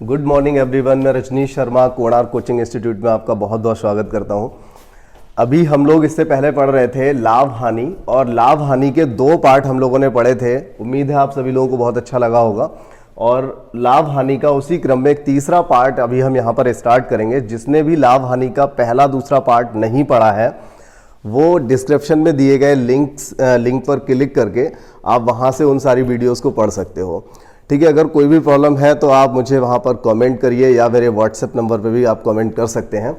Good morning everyone. मैं Rajneesh Sharma Konark coaching institute में आपका बहुत बहुत स्वागत करता हूं। अभी हम लोग इससे पहले पढ़ रहे थे लाभ हानि, और लाभ हानि के दो पार्ट हम लोगों ने पढ़े थे। उम्मीद है आप सभी लोगों को बहुत अच्छा लगा होगा। और लाभ हानि का उसी क्रम में एक तीसरा पार्ट अभी हम यहाँ पर स्टार्ट करेंगे। जिसने भी लाभ हानि का पहला दूसरा पार्ट नहीं पढ़ा है वो डिस्क्रिप्शन में दिए गए लिंक पर क्लिक करके आप वहाँ से उन सारी वीडियोज़ को पढ़ सकते हो। ठीक है, अगर कोई भी प्रॉब्लम है तो आप मुझे वहाँ पर कमेंट करिए या मेरे व्हाट्सएप नंबर पे भी आप कमेंट कर सकते हैं।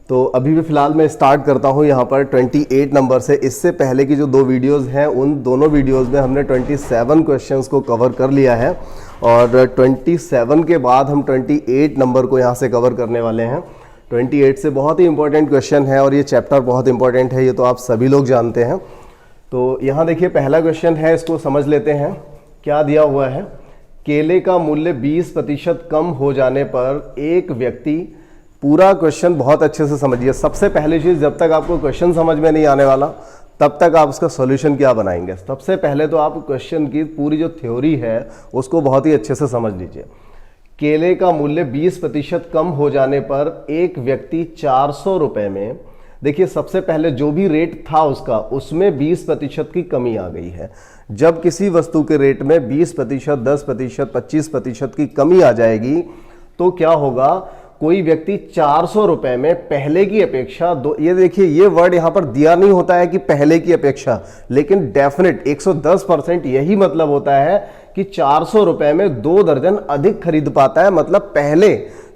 तो अभी भी फ़िलहाल मैं स्टार्ट करता हूँ यहाँ पर 28 नंबर से। इससे पहले की जो दो वीडियोज़ हैं उन दोनों वीडियोज़ में हमने 27 क्वेश्चंस को कवर कर लिया है, और 27 के बाद हम 28 नंबर को यहाँ से कवर करने वाले हैं। 28 से बहुत ही इंपॉर्टेंट क्वेश्चन है और ये चैप्टर बहुत इंपॉर्टेंट है, ये तो आप सभी लोग जानते हैं। तो यहाँ देखिए पहला क्वेश्चन है, इसको समझ लेते हैं। क्या दिया हुआ है? केले का मूल्य 20% कम हो जाने पर एक व्यक्ति, पूरा क्वेश्चन बहुत अच्छे से समझिए। सबसे पहली चीज, जब तक आपको क्वेश्चन समझ में नहीं आने वाला तब तक आप उसका सॉल्यूशन क्या बनाएंगे। सबसे पहले तो आप क्वेश्चन की पूरी जो थ्योरी है उसको बहुत ही अच्छे से समझ लीजिए। केले का मूल्य 20% कम हो जाने पर एक व्यक्ति 400 रुपए में, देखिए सबसे पहले जो भी रेट था उसका, उसमें 20% की कमी आ गई है। जब किसी वस्तु के रेट में 20%, 10%, 25% की कमी आ जाएगी तो क्या होगा? कोई व्यक्ति 400 रुपए में पहले की अपेक्षा दो, ये देखिए ये वर्ड यहां पर दिया नहीं होता है कि पहले की अपेक्षा, लेकिन डेफिनेट 110% यही मतलब होता है कि 400 रुपए में 2 दर्जन अधिक खरीद पाता है। मतलब पहले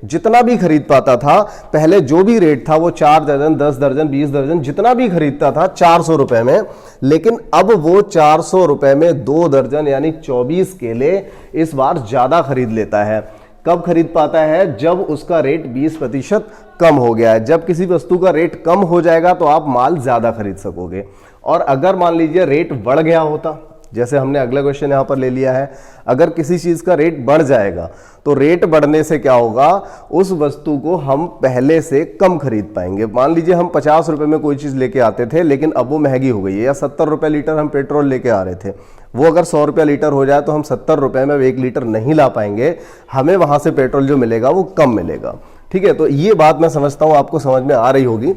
जितना भी खरीद पाता था, पहले जो भी रेट था वो 4 दर्जन, 10 दर्जन, 20 दर्जन जितना भी खरीदता था 400 रुपए में, लेकिन अब वो 400 रुपए में 2 दर्जन यानी 24 केले इस बार ज्यादा खरीद लेता है। कब खरीद पाता है? जब उसका रेट 20% कम हो गया है। जब किसी वस्तु का रेट कम हो जाएगा तो आप माल ज्यादा खरीद सकोगे। और अगर मान लीजिए रेट बढ़ गया होता, जैसे हमने अगला क्वेश्चन यहां पर ले लिया है, अगर किसी चीज का रेट बढ़ जाएगा तो रेट बढ़ने से क्या होगा? उस वस्तु को हम पहले से कम खरीद पाएंगे। मान लीजिए हम 50 रुपए में कोई चीज लेके आते थे, लेकिन अब वो महंगी हो गई है, या 70 रुपए लीटर हम पेट्रोल लेके आ रहे थे, वो अगर 100 रुपया लीटर हो जाए तो हम 70 रुपए में 1 लीटर नहीं ला पाएंगे। हमें वहां से पेट्रोल जो मिलेगा वो कम मिलेगा। ठीक है, तो ये बात मैं समझता हूं आपको समझ में आ रही होगी।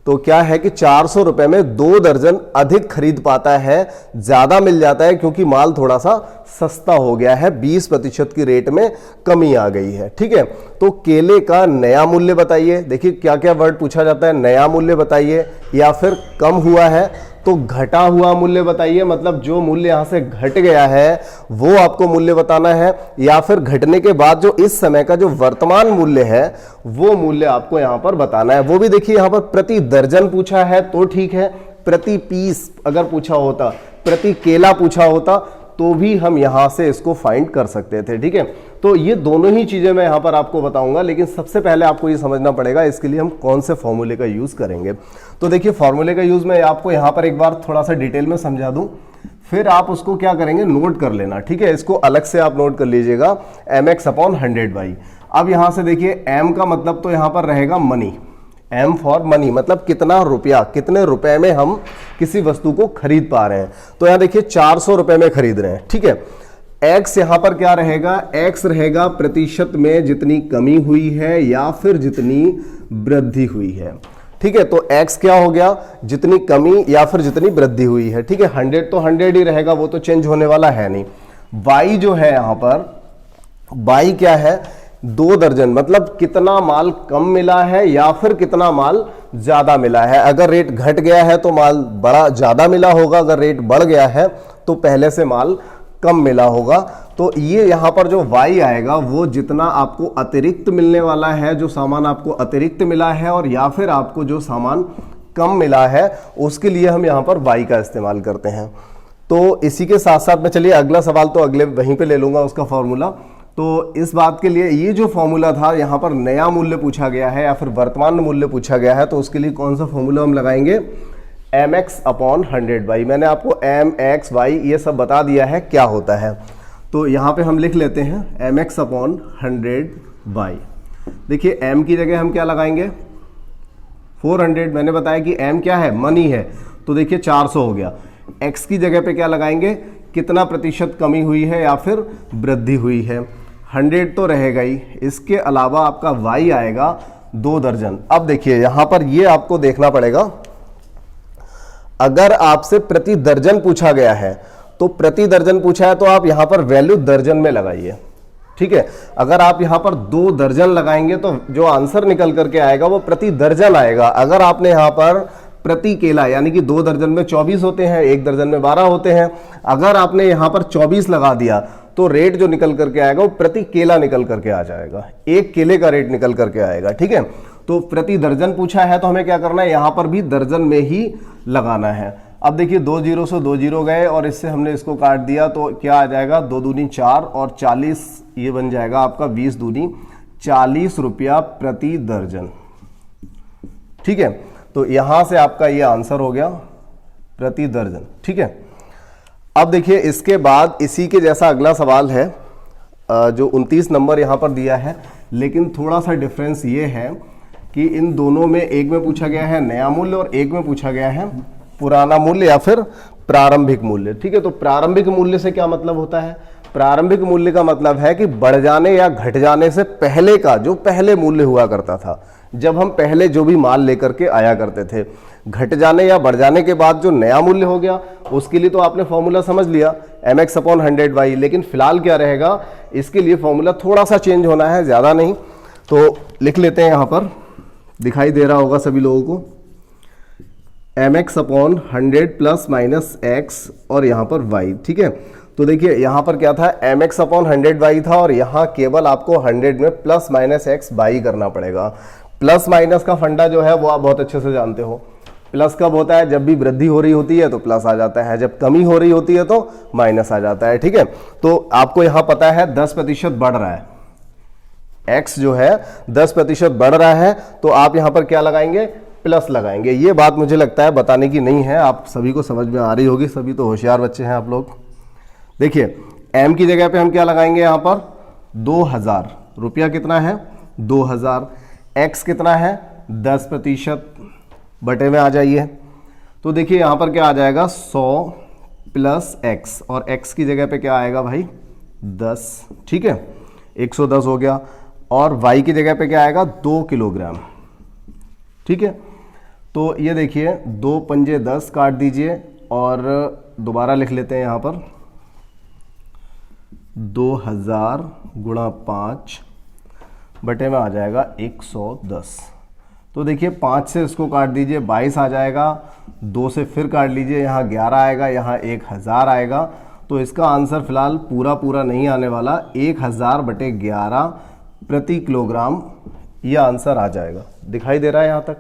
तो क्या है कि 400 रुपए में 2 दर्जन अधिक खरीद पाता है, ज्यादा मिल जाता है, क्योंकि माल थोड़ा सा सस्ता हो गया है, 20% की रेट में कमी आ गई है। ठीक है, तो केले का नया मूल्य बताइए। देखिए क्या क्या वर्ड पूछा जाता है, नया मूल्य बताइए, या फिर कम हुआ है तो घटा हुआ मूल्य बताइए। मतलब जो मूल्य यहां से घट गया है वो आपको मूल्य बताना है, या फिर घटने के बाद जो इस समय का जो वर्तमान मूल्य है वो मूल्य आपको यहां पर बताना है। वो भी देखिए यहां पर प्रति दर्जन पूछा है तो ठीक है, प्रति पीस अगर पूछा होता, प्रति केला पूछा होता तो भी हम यहां से इसको फाइंड कर सकते थे। ठीक है, तो ये दोनों ही चीजें मैं यहां पर आपको बताऊंगा, लेकिन सबसे पहले आपको ये समझना पड़ेगा इसके लिए हम कौन से फॉर्मूले का यूज करेंगे। तो देखिए फॉर्मूले का यूज मैं आपको यहां पर एक बार थोड़ा सा डिटेल में समझा दूं, फिर आप उसको क्या करेंगे, नोट कर लेना। ठीक है, इसको अलग से आप नोट कर लीजिएगा, mx/100/। अब यहां से देखिए m का मतलब तो यहां पर रहेगा मनी, M फॉर मनी, मतलब कितना रुपया, कितने रुपए में हम किसी वस्तु को खरीद पा रहे हैं। तो यहां देखिए 400 रुपए में खरीद रहे हैं। ठीक है, x यहां पर क्या रहेगा? x रहेगा प्रतिशत में जितनी कमी हुई है या फिर जितनी वृद्धि हुई है। ठीक है, तो x क्या हो गया? जितनी कमी या फिर जितनी वृद्धि हुई है। ठीक है, 100 तो 100 ही रहेगा, वो तो चेंज होने वाला है नहीं। y जो है यहां पर, y क्या है? 2 दर्जन, मतलब कितना माल कम मिला है या फिर कितना माल ज्यादा मिला है। अगर रेट घट गया है तो माल बड़ा ज्यादा मिला होगा, अगर रेट बढ़ गया है तो पहले से माल कम मिला होगा। तो ये यहां पर जो y आएगा वो जितना आपको अतिरिक्त मिलने वाला है, जो सामान आपको अतिरिक्त मिला है, और या फिर आपको जो सामान कम मिला है, उसके लिए हम यहां पर y का इस्तेमाल करते हैं। तो इसी के साथ साथ में चलिए अगला सवाल तो अगले वहीं पे ले लूंगा उसका फॉर्मूला। तो इस बात के लिए ये जो फॉर्मूला था, यहाँ पर नया मूल्य पूछा गया है या फिर वर्तमान मूल्य पूछा गया है, तो उसके लिए कौन सा फॉर्मूला हम लगाएंगे? mx/100/। मैंने आपको m, x, y ये सब बता दिया है क्या होता है। तो यहाँ पे हम लिख लेते हैं mx/100/। देखिए m की जगह हम क्या लगाएंगे? 400। मैंने बताया कि m क्या है? मनी है, तो देखिए 400 हो गया। x की जगह पे क्या लगाएंगे? कितना प्रतिशत कमी हुई है या फिर वृद्धि हुई है? 100 तो रहेगा ही, इसके अलावा आपका y आएगा 2 दर्जन। अब देखिए यहां पर ये आपको देखना पड़ेगा, अगर आपसे प्रति दर्जन पूछा गया है तो प्रति दर्जन पूछा है तो आप यहां पर वैल्यू दर्जन में लगाइए, ठीक है। अगर आप यहां पर 2 दर्जन लगाएंगे तो जो आंसर निकल करके आएगा वो प्रति दर्जन आएगा। अगर आपने यहां पर प्रति केला, यानी कि 2 दर्जन में 24 होते हैं, 1 दर्जन में 12 होते हैं, अगर आपने यहां पर 24 लगा दिया तो रेट जो निकल करके आएगा वो प्रति केला निकल करके आ जाएगा, 1 केले का रेट निकल करके आएगा, ठीक है। तो प्रति दर्जन पूछा है तो हमें क्या करना है, यहां पर भी दर्जन में ही लगाना है। अब देखिए 2 जीरो से 2 जीरो गए और इससे हमने इसको काट दिया तो क्या आ जाएगा, 2 दूनी 4 और 40, ये बन जाएगा आपका 20 दूनी 40 रुपया प्रति दर्जन, ठीक है। तो यहां से आपका ये आंसर हो गया प्रति दर्जन, ठीक है। अब देखिए इसके बाद इसी के जैसा अगला सवाल है जो 29 नंबर यहां पर दिया है, लेकिन थोड़ा सा डिफरेंस ये है कि इन दोनों में एक में पूछा गया है नया मूल्य और एक में पूछा गया है पुराना मूल्य या फिर प्रारंभिक मूल्य, ठीक है। तो प्रारंभिक मूल्य से क्या मतलब होता है, प्रारंभिक मूल्य का मतलब है कि बढ़ जाने या घट जाने से पहले का जो पहले मूल्य हुआ करता था, जब हम पहले जो भी माल लेकर के आया करते थे। घट जाने या बढ़ जाने के बाद जो नया मूल्य हो गया उसके लिए तो आपने फॉर्मूला समझ लिया mx/100y, लेकिन फिलहाल क्या रहेगा, इसके लिए फॉर्मूला थोड़ा सा चेंज होना है, ज्यादा नहीं। तो लिख लेते हैं, यहां पर दिखाई दे रहा होगा सभी लोगों को, mx/100 प्लस माइनस x और यहां पर y, ठीक है। तो देखिए यहां पर क्या था, mx/100y था और यहां केवल आपको 100 में प्लस माइनस x बाई करना पड़ेगा। प्लस माइनस का फंडा जो है वो आप बहुत अच्छे से जानते हो, प्लस कब होता है, जब भी वृद्धि हो रही होती है तो प्लस आ जाता है, जब कमी हो रही होती है तो माइनस आ जाता है, ठीक है। तो आपको यहां पता है 10% बढ़ रहा है, x जो है 10% बढ़ रहा है, तो आप यहां पर क्या लगाएंगे, प्लस लगाएंगे। ये बात मुझे लगता है बताने की नहीं है, आप सभी को समझ में आ रही होगी, सभी तो होशियार बच्चे हैं आप लोग। देखिए m की जगह पे हम क्या लगाएंगे, यहां पर 2000 रुपया, कितना है 2000, x कितना है 10%, बटे में आ जाइए। तो देखिए यहां पर क्या आ जाएगा 100 प्लस x, और x की जगह पे क्या आएगा भाई 10, ठीक है, 110 हो गया। और y की जगह पे क्या आएगा 2 किलोग्राम, ठीक है। तो ये देखिए 2 पंजे 10 काट दीजिए और दोबारा लिख लेते हैं यहां पर 2000 गुणा 5 बटे में आ जाएगा 110। तो देखिए 5 से इसको काट दीजिए 22 आ जाएगा, 2 से फिर काट लीजिए, यहाँ 11 आएगा, यहाँ 1000 आएगा। तो इसका आंसर फिलहाल पूरा नहीं आने वाला, 1000/11 प्रति किलोग्राम ये आंसर आ जाएगा। दिखाई दे रहा है यहाँ तक,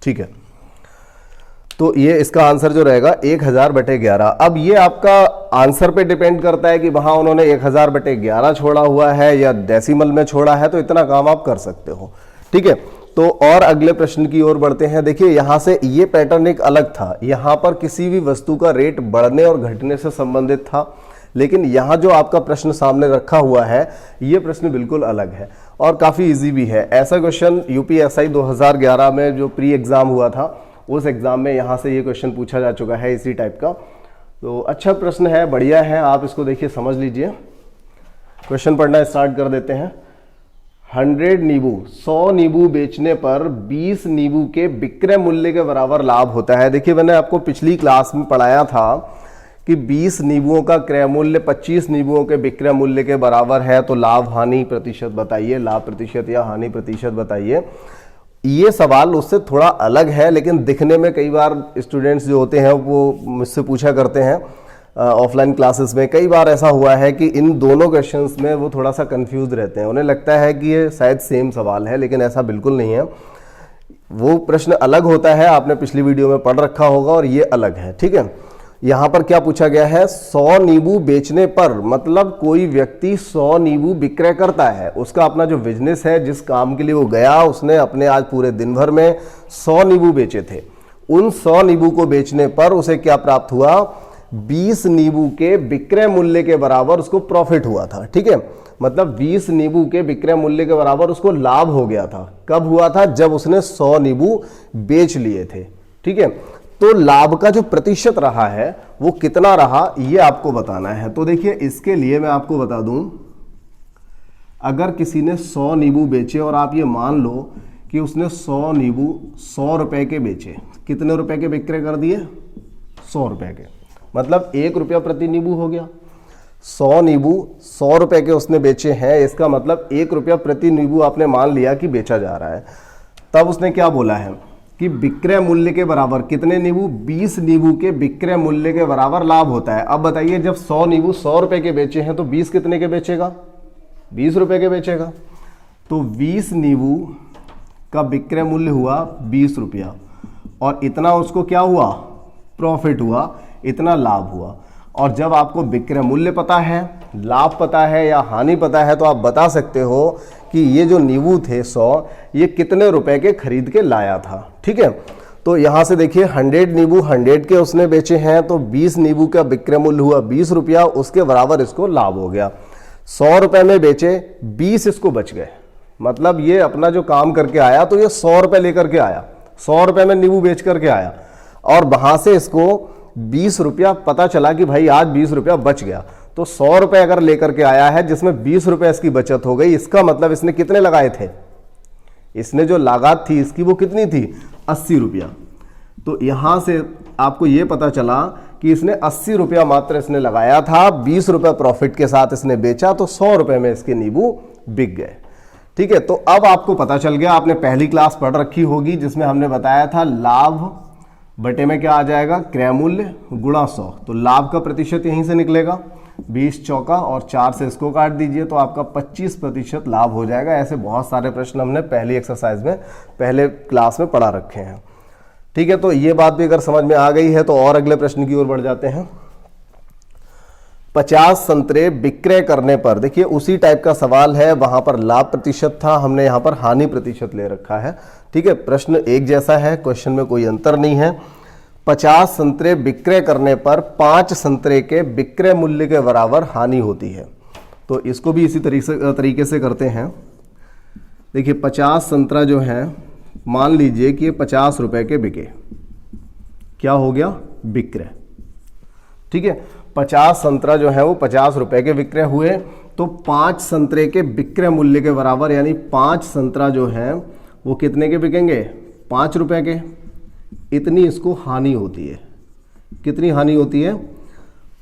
ठीक है। तो ये इसका आंसर जो रहेगा 1000/11। अब ये आपका आंसर पे डिपेंड करता है कि वहां उन्होंने 1000/11 छोड़ा हुआ है या डेसिमल में छोड़ा है, तो इतना काम आप कर सकते हो, ठीक है। तो और अगले प्रश्न की ओर बढ़ते हैं। देखिए यहां से ये पैटर्न एक अलग था, यहां पर किसी भी वस्तु का रेट बढ़ने और घटने से संबंधित था, लेकिन यहां जो आपका प्रश्न सामने रखा हुआ है ये प्रश्न बिल्कुल अलग है और काफी इजी भी है। ऐसा क्वेश्चन यूपीएसआई 2011 में जो प्री एग्जाम हुआ था उस एग्जाम में यहां से ये क्वेश्चन पूछा जा चुका है इसी टाइप का। तो अच्छा प्रश्न है, बढ़िया है, आप इसको देखिए समझ लीजिए। क्वेश्चन पढ़ना स्टार्ट कर देते हैं। 100 नींबू बेचने पर 20 नींबू के विक्रय मूल्य के बराबर लाभ होता है। देखिए मैंने आपको पिछली क्लास में पढ़ाया था कि 20 नींबुओं का क्रय मूल्य 25 नींबुओं के विक्रय मूल्य के बराबर है, तो लाभ हानि प्रतिशत बताइए, लाभ प्रतिशत या हानि प्रतिशत बताइए। ये सवाल उससे थोड़ा अलग है, लेकिन दिखने में कई बार स्टूडेंट्स जो होते हैं वो मुझसे पूछा करते हैं ऑफलाइन क्लासेस में, कई बार ऐसा हुआ है कि इन दोनों क्वेश्चंस में वो थोड़ा सा कंफ्यूज रहते हैं, उन्हें लगता है कि ये शायद सेम सवाल है, लेकिन ऐसा बिल्कुल नहीं है। वो प्रश्न अलग होता है, आपने पिछली वीडियो में पढ़ रखा होगा, और ये अलग है, ठीक है। यहां पर क्या पूछा गया है, 100 नींबू बेचने पर, मतलब कोई व्यक्ति 100 नींबू विक्रय करता है, उसका अपना जो बिजनेस है, जिस काम के लिए वो गया, उसने अपने आज पूरे दिन भर में 100 नींबू बेचे थे। उन 100 नींबू को बेचने पर उसे क्या प्राप्त हुआ, 20 नींबू के विक्रय मूल्य के बराबर उसको प्रॉफिट हुआ था, ठीक है। मतलब 20 नींबू के विक्रय मूल्य के बराबर उसको लाभ हो गया था। कब हुआ था, जब उसने 100 नींबू बेच लिए थे, ठीक है। तो लाभ का जो प्रतिशत रहा है वो कितना रहा, ये आपको बताना है। तो देखिए इसके लिए मैं आपको बता दूं, अगर किसी ने 100 नींबू बेचे और आप ये मान लो कि उसने 100 नींबू 100 रुपए के बेचे, कितने रुपए के विक्रय कर दिए? 100 रुपए के, मतलब 1 रुपया प्रति नींबू हो गया। 100 नींबू 100 रुपए के उसने बेचे हैं, इसका मतलब 1 रुपया प्रति नींबू आपने मान लिया कि बेचा जा रहा है। तब उसने क्या बोला है कि विक्रय मूल्य के बराबर कितने नींबू? 20 नींबू के विक्रय मूल्य के बराबर लाभ होता है। अब बताइए, जब 100 नींबू 100 रुपए के बेचे हैं तो 20 कितने के बेचेगा? 20 रुपए के बेचेगा। तो 20 नींबू का विक्रय मूल्य हुआ 20 रुपया, और इतना उसको क्या हुआ? प्रॉफिट हुआ, इतना लाभ हुआ। और जब आपको विक्रय मूल्य पता है, लाभ पता है या हानि पता है, तो आप बता सकते हो कि ये जो नींबू थे 100, ये कितने रुपए के खरीद के लाया था। ठीक है, तो यहां से देखिए 100 नींबू 100 के उसने बेचे हैं, तो 20 नींबू का विक्रय मूल्य हुआ 20 रुपया, उसके बराबर इसको लाभ हो गया। 100 रुपए में बेचे, 20 इसको बच गए, मतलब ये अपना जो काम करके आया तो ये 100 रुपए लेकर के आया, 100 रुपए में नींबू बेच करके आया, और वहां से इसको 20 रुपया पता चला कि भाई आज 20 रुपया बच गया। तो 100 रुपए अगर लेकर के आया है जिसमें 20 रुपए इसकी बचत हो गई, इसका मतलब इसने कितने लगाए थे? इसने जो लागत थी इसकी वो कितनी थी? 80 रुपया। तो यहां से आपको ये पता चला कि इसने 80 रुपया मात्र इसने लगाया था, 20 रुपया प्रॉफिट के साथ इसने बेचा, तो 100 रुपए में इसके नींबू बिक गए। ठीक है, तो अब आपको पता चल गया, आपने पहली क्लास पढ़ रखी होगी जिसमें हमने बताया था लाभ बटे में क्या आ जाएगा? क्रय मूल्य गुणा 100। तो लाभ का प्रतिशत यहीं से निकलेगा, 20 चौका और 4 से इसको काट दीजिए तो आपका 25% लाभ हो जाएगा। ऐसे बहुत सारे प्रश्न हमने पहली एक्सरसाइज में, पहले क्लास में पढ़ा रखे हैं। ठीक है, तो ये बात भी अगर समझ में आ गई है तो और अगले प्रश्न की ओर बढ़ जाते हैं। 50 संतरे विक्रय करने पर, देखिए उसी टाइप का सवाल है, वहां पर लाभ प्रतिशत था, हमने यहां पर हानि प्रतिशत ले रखा है। ठीक है, प्रश्न एक जैसा है, क्वेश्चन में कोई अंतर नहीं है। 50 संतरे विक्रय करने पर 5 संतरे के विक्रय मूल्य के बराबर हानि होती है। तो इसको भी इसी तरीके से करते हैं। देखिए 50 संतरा जो है, मान लीजिए कि ये 50 रुपए के बिके, क्या हो गया? विक्रय। ठीक है, 50 संतरा जो है वो 50 रुपए के विक्रय हुए, तो 5 संतरे के विक्रय मूल्य के बराबर, यानी 5 संतरा जो है वो कितने के बिकेंगे? 5 रुपए के। इतनी इसको हानि होती है। कितनी हानि होती है?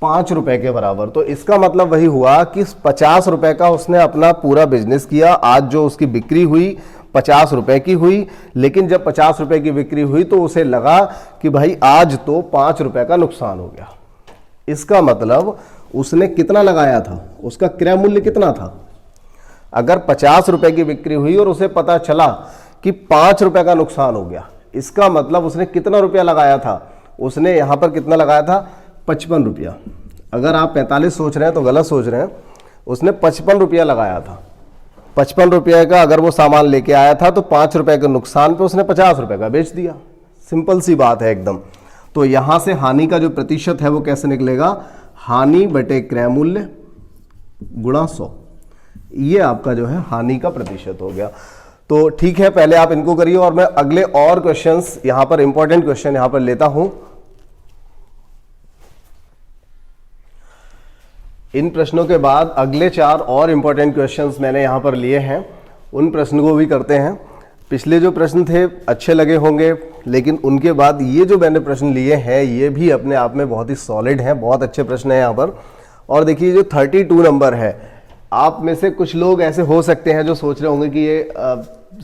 5 रुपए के बराबर। तो इसका मतलब वही हुआ कि 50 रुपए का उसने अपना पूरा बिजनेस किया, आज जो उसकी बिक्री हुई 50 रुपए की हुई, लेकिन जब 50 रुपए की बिक्री हुई तो उसे लगा कि भाई आज तो 5 रुपए का नुकसान हो गया। इसका मतलब उसने कितना लगाया था? उसका क्रय मूल्य कितना था? अगर 50 रुपए की बिक्री हुई और उसे पता चला कि 5 रुपए का नुकसान हो गया, इसका मतलब उसने कितना रुपया लगाया था? उसने यहां पर कितना लगाया था? 55 रुपया। अगर आप 45 सोच रहे हैं तो गलत सोच रहे हैं, उसने 55 रुपया लगाया था। 55 रुपये का अगर वो सामान लेके आया था तो 5 रुपए के नुकसान पे उसने 50 रुपए का बेच दिया। सिंपल सी बात है एकदम। तो यहां से हानि का जो प्रतिशत है वो कैसे निकलेगा? हानि बटे क्रय मूल्य गुणा 100। ये आपका जो है हानि का प्रतिशत हो गया। तो ठीक है, पहले आप इनको करिए और मैं अगले और क्वेश्चंस यहां पर, इंपॉर्टेंट क्वेश्चन यहां पर लेता हूं। इन प्रश्नों के बाद अगले 4 और इंपॉर्टेंट क्वेश्चंस मैंने यहां पर लिए हैं, उन प्रश्न को भी करते हैं। पिछले जो प्रश्न थे अच्छे लगे होंगे, लेकिन उनके बाद ये जो मैंने प्रश्न लिए हैं ये भी अपने आप में बहुत ही सॉलिड हैं, बहुत अच्छे प्रश्न हैं यहाँ पर। और देखिए जो 32 नंबर है, आप में से कुछ लोग ऐसे हो सकते हैं जो सोच रहे होंगे कि ये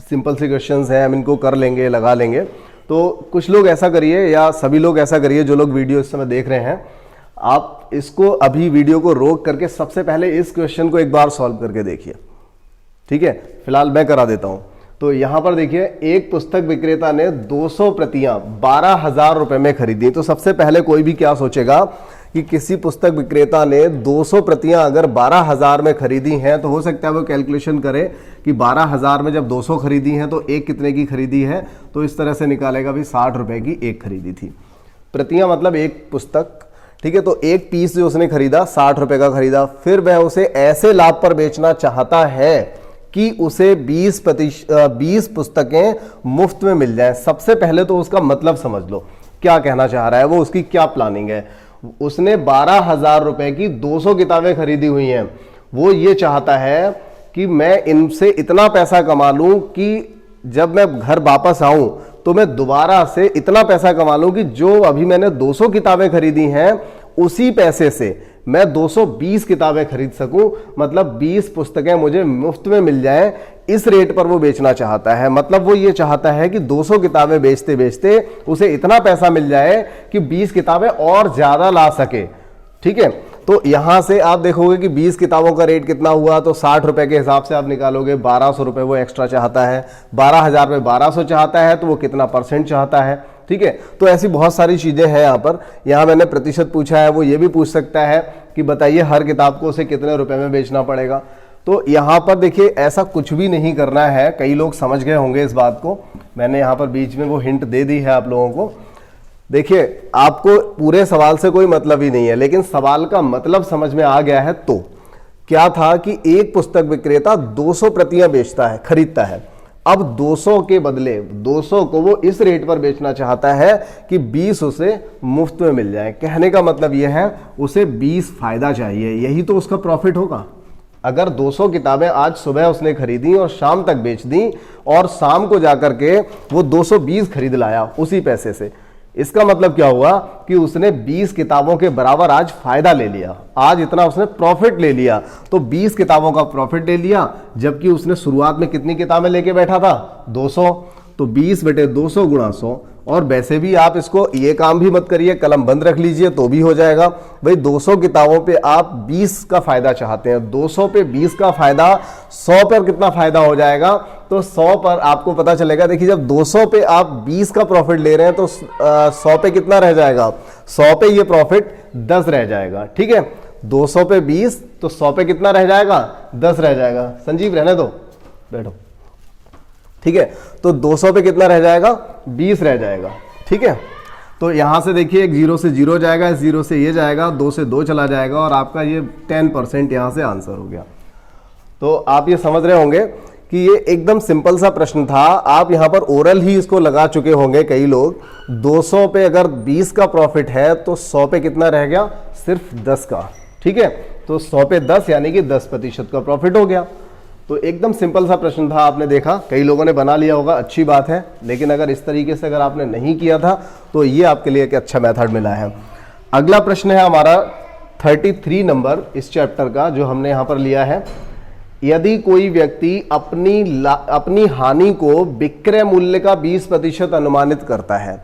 सिंपल से क्वेश्चंस हैं, हम इनको कर लेंगे, लगा लेंगे। तो कुछ लोग ऐसा करिए, या सभी लोग ऐसा करिए जो लोग वीडियो इस समय देख रहे हैं, आप इसको अभी वीडियो को रोक करके सबसे पहले इस क्वेश्चन को एक बार सॉल्व करके देखिए। ठीक है, फिलहाल मैं करा देता हूं। तो यहां पर देखिए, एक पुस्तक विक्रेता ने 200 प्रतियां 12,000 रुपए में खरीदी। तो सबसे पहले कोई भी क्या सोचेगा कि किसी पुस्तक विक्रेता ने 200 प्रतियां अगर 12,000 में खरीदी हैं, तो हो सकता है वो कैलकुलेशन करे कि 12,000 में जब 200 खरीदी हैं तो एक कितने की खरीदी है, तो इस तरह से निकालेगा भी 60 रुपए की एक खरीदी थी। प्रतियां मतलब एक पुस्तक। ठीक है, तो एक पीस जो उसने खरीदा 60 रुपए का खरीदा, फिर वह उसे ऐसे लाभ पर बेचना चाहता है कि उसे 20 पुस्तकें मुफ्त में मिल जाएं। सबसे पहले तो उसका मतलब समझ लो, क्या कहना चाह रहा है वो, उसकी क्या प्लानिंग है। उसने 12,000 रुपए की 200 किताबें खरीदी हुई हैं, वो ये चाहता है कि मैं इनसे इतना पैसा कमा लूं कि जब मैं घर वापस आऊं तो मैं दोबारा से इतना पैसा कमा लूं कि जो अभी मैंने 200 किताबें खरीदी हैं उसी पैसे से मैं 220 किताबें खरीद सकूं, मतलब 20 पुस्तकें मुझे मुफ्त में मिल जाएं। इस रेट पर वो बेचना चाहता है। मतलब वो ये चाहता है कि 200 किताबें बेचते बेचते उसे इतना पैसा मिल जाए कि 20 किताबें और ज्यादा ला सके। ठीक है, तो यहां से आप देखोगे कि 20 किताबों का रेट कितना हुआ, तो 60 रुपए के हिसाब से आप निकालोगे, 1200 रुपए वो एक्स्ट्रा चाहता है, 12,000 में 1200 चाहता है, तो वो कितना परसेंट चाहता है। ठीक है, तो ऐसी बहुत सारी चीजें हैं यहाँ पर। यहाँ मैंने प्रतिशत पूछा है, वो ये भी पूछ सकता है कि बताइए हर किताब को उसे कितने रुपए में बेचना पड़ेगा। तो यहाँ पर देखिए ऐसा कुछ भी नहीं करना है। कई लोग समझ गए होंगे इस बात को, मैंने यहाँ पर बीच में वो हिंट दे दी है आप लोगों को। देखिए आपको पूरे सवाल से कोई मतलब ही नहीं है, लेकिन सवाल का मतलब समझ में आ गया है। तो क्या था कि एक पुस्तक विक्रेता 200 प्रतियां बेचता है, खरीदता है। अब 200 के बदले 200 को वो इस रेट पर बेचना चाहता है कि 20 उसे मुफ्त में मिल जाए। कहने का मतलब यह है उसे 20 फायदा चाहिए, यही तो उसका प्रॉफिट होगा। अगर 200 किताबें आज सुबह उसने खरीदी और शाम तक बेच दी और शाम को जाकर के वो 220 खरीद लाया उसी पैसे से, इसका मतलब क्या हुआ कि उसने 20 किताबों के बराबर आज फायदा ले लिया, आज इतना उसने प्रॉफिट ले लिया। तो 20 किताबों का प्रॉफिट ले लिया, जबकि उसने शुरुआत में कितनी किताबें लेके बैठा था, 200। तो 20/200 गुणा 100। और वैसे भी आप इसको ये काम भी मत करिए, कलम बंद रख लीजिए तो भी हो जाएगा। भाई 200 किताबों पे आप 20 का फायदा चाहते हैं, 200 पे 20 का फायदा, 100 पर कितना फायदा हो जाएगा, तो 100 पर आपको पता चलेगा। देखिए जब 200 पे आप 20 का प्रॉफिट ले रहे हैं तो 100 पे कितना रह जाएगा, 100 पे ये प्रॉफिट 10 रह जाएगा। ठीक है, 200 पे 20 तो 100 पे कितना रह जाएगा, 10 रह जाएगा। संजीव रहने दो, बैठो। ठीक है, तो 200 पे कितना रह जाएगा, 20 रह जाएगा। ठीक है, तो यहां से देखिए एक 0 से 0 जाएगा, 0 से ये जाएगा, 2 से 2 चला जाएगा और आपका ये 10% यहां से आंसर हो गया। तो आप ये समझ रहे होंगे कि ये एकदम सिंपल सा प्रश्न था। आप यहां पर ओरल ही इसको लगा चुके होंगे कई लोग। 200 पे अगर 20 का प्रॉफिट है तो 100 पे कितना रह गया, सिर्फ 10 का। ठीक है, तो 100 पे 10 यानी कि 10% का प्रॉफिट हो गया। तो एकदम सिंपल सा प्रश्न था, आपने देखा कई लोगों ने बना लिया होगा, अच्छी बात है। लेकिन अगर इस तरीके से अगर आपने नहीं किया था तो ये आपके लिए एक अच्छा मेथड मिला है। अगला प्रश्न है हमारा 33 नंबर इस चैप्टर का, जो हमने यहां पर लिया है। यदि कोई व्यक्ति अपनी हानि को विक्रय मूल्य का 20% अनुमानित करता है।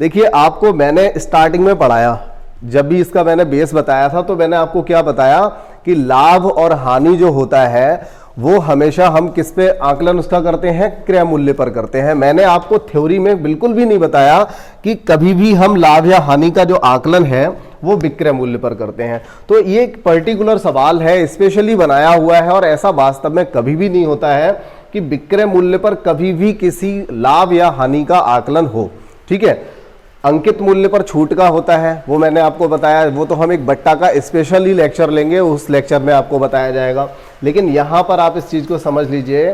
देखिए आपको मैंने स्टार्टिंग में पढ़ाया, जब भी इसका मैंने बेस बताया था तो मैंने आपको क्या बताया कि लाभ और हानि जो होता है वो हमेशा हम किस पे आकलन उसका करते हैं, क्रय मूल्य पर करते हैं। मैंने आपको थ्योरी में बिल्कुल भी नहीं बताया कि कभी भी हम लाभ या हानि का जो आकलन है वो विक्रय मूल्य पर करते हैं। तो ये एक पर्टिकुलर सवाल है, स्पेशली बनाया हुआ है, और ऐसा वास्तव में कभी भी नहीं होता है कि विक्रय मूल्य पर कभी भी किसी लाभ या हानि का आकलन हो। ठीक है, अंकित मूल्य पर छूट का होता है, वो मैंने आपको बताया, वो तो हम एक बट्टा का स्पेशली लेक्चर लेंगे, उस लेक्चर में आपको बताया जाएगा। लेकिन यहां पर आप इस चीज को समझ लीजिए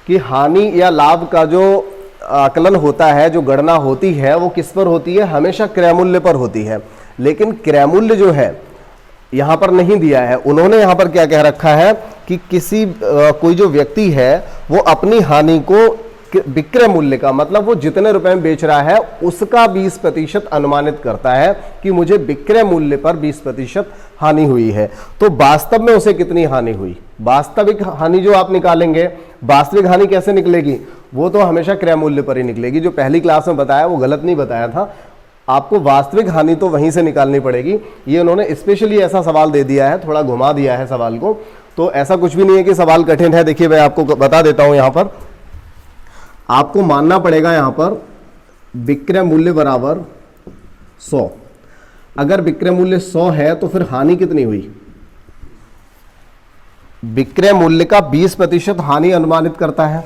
कि हानि या लाभ का जो आकलन होता है, जो गणना होती है, वो किस पर होती है, हमेशा क्रय मूल्य पर होती है। लेकिन क्रय मूल्य जो है यहां पर नहीं दिया है। उन्होंने यहां पर क्या कह रखा है कि कोई जो व्यक्ति है वो अपनी हानि को विक्रय मूल्य का, मतलब वो जितने रुपए में बेच रहा है उसका 20% अनुमानित करता है कि मुझे विक्रय मूल्य पर 20% हानि हुई है। तो वास्तव में उसे कितनी हानि हुई, वास्तविक हानि जो आप निकालेंगे, वास्तविक हानि कैसे निकलेगी, वो तो हमेशा क्रय मूल्य पर ही निकलेगी। जो पहली क्लास में बताया वो गलत नहीं बताया था, आपको वास्तविक हानि तो वहीं से निकालनी पड़ेगी। ये उन्होंने स्पेशली ऐसा सवाल दे दिया है, थोड़ा घुमा दिया है सवाल को। तो ऐसा कुछ भी नहीं है कि सवाल कठिन है। देखिए मैं आपको बता देता हूं, यहां पर आपको मानना पड़ेगा यहां पर विक्रय मूल्य बराबर 100। अगर विक्रय मूल्य 100 है तो फिर हानि कितनी हुई, विक्रय मूल्य का 20% हानि अनुमानित करता है,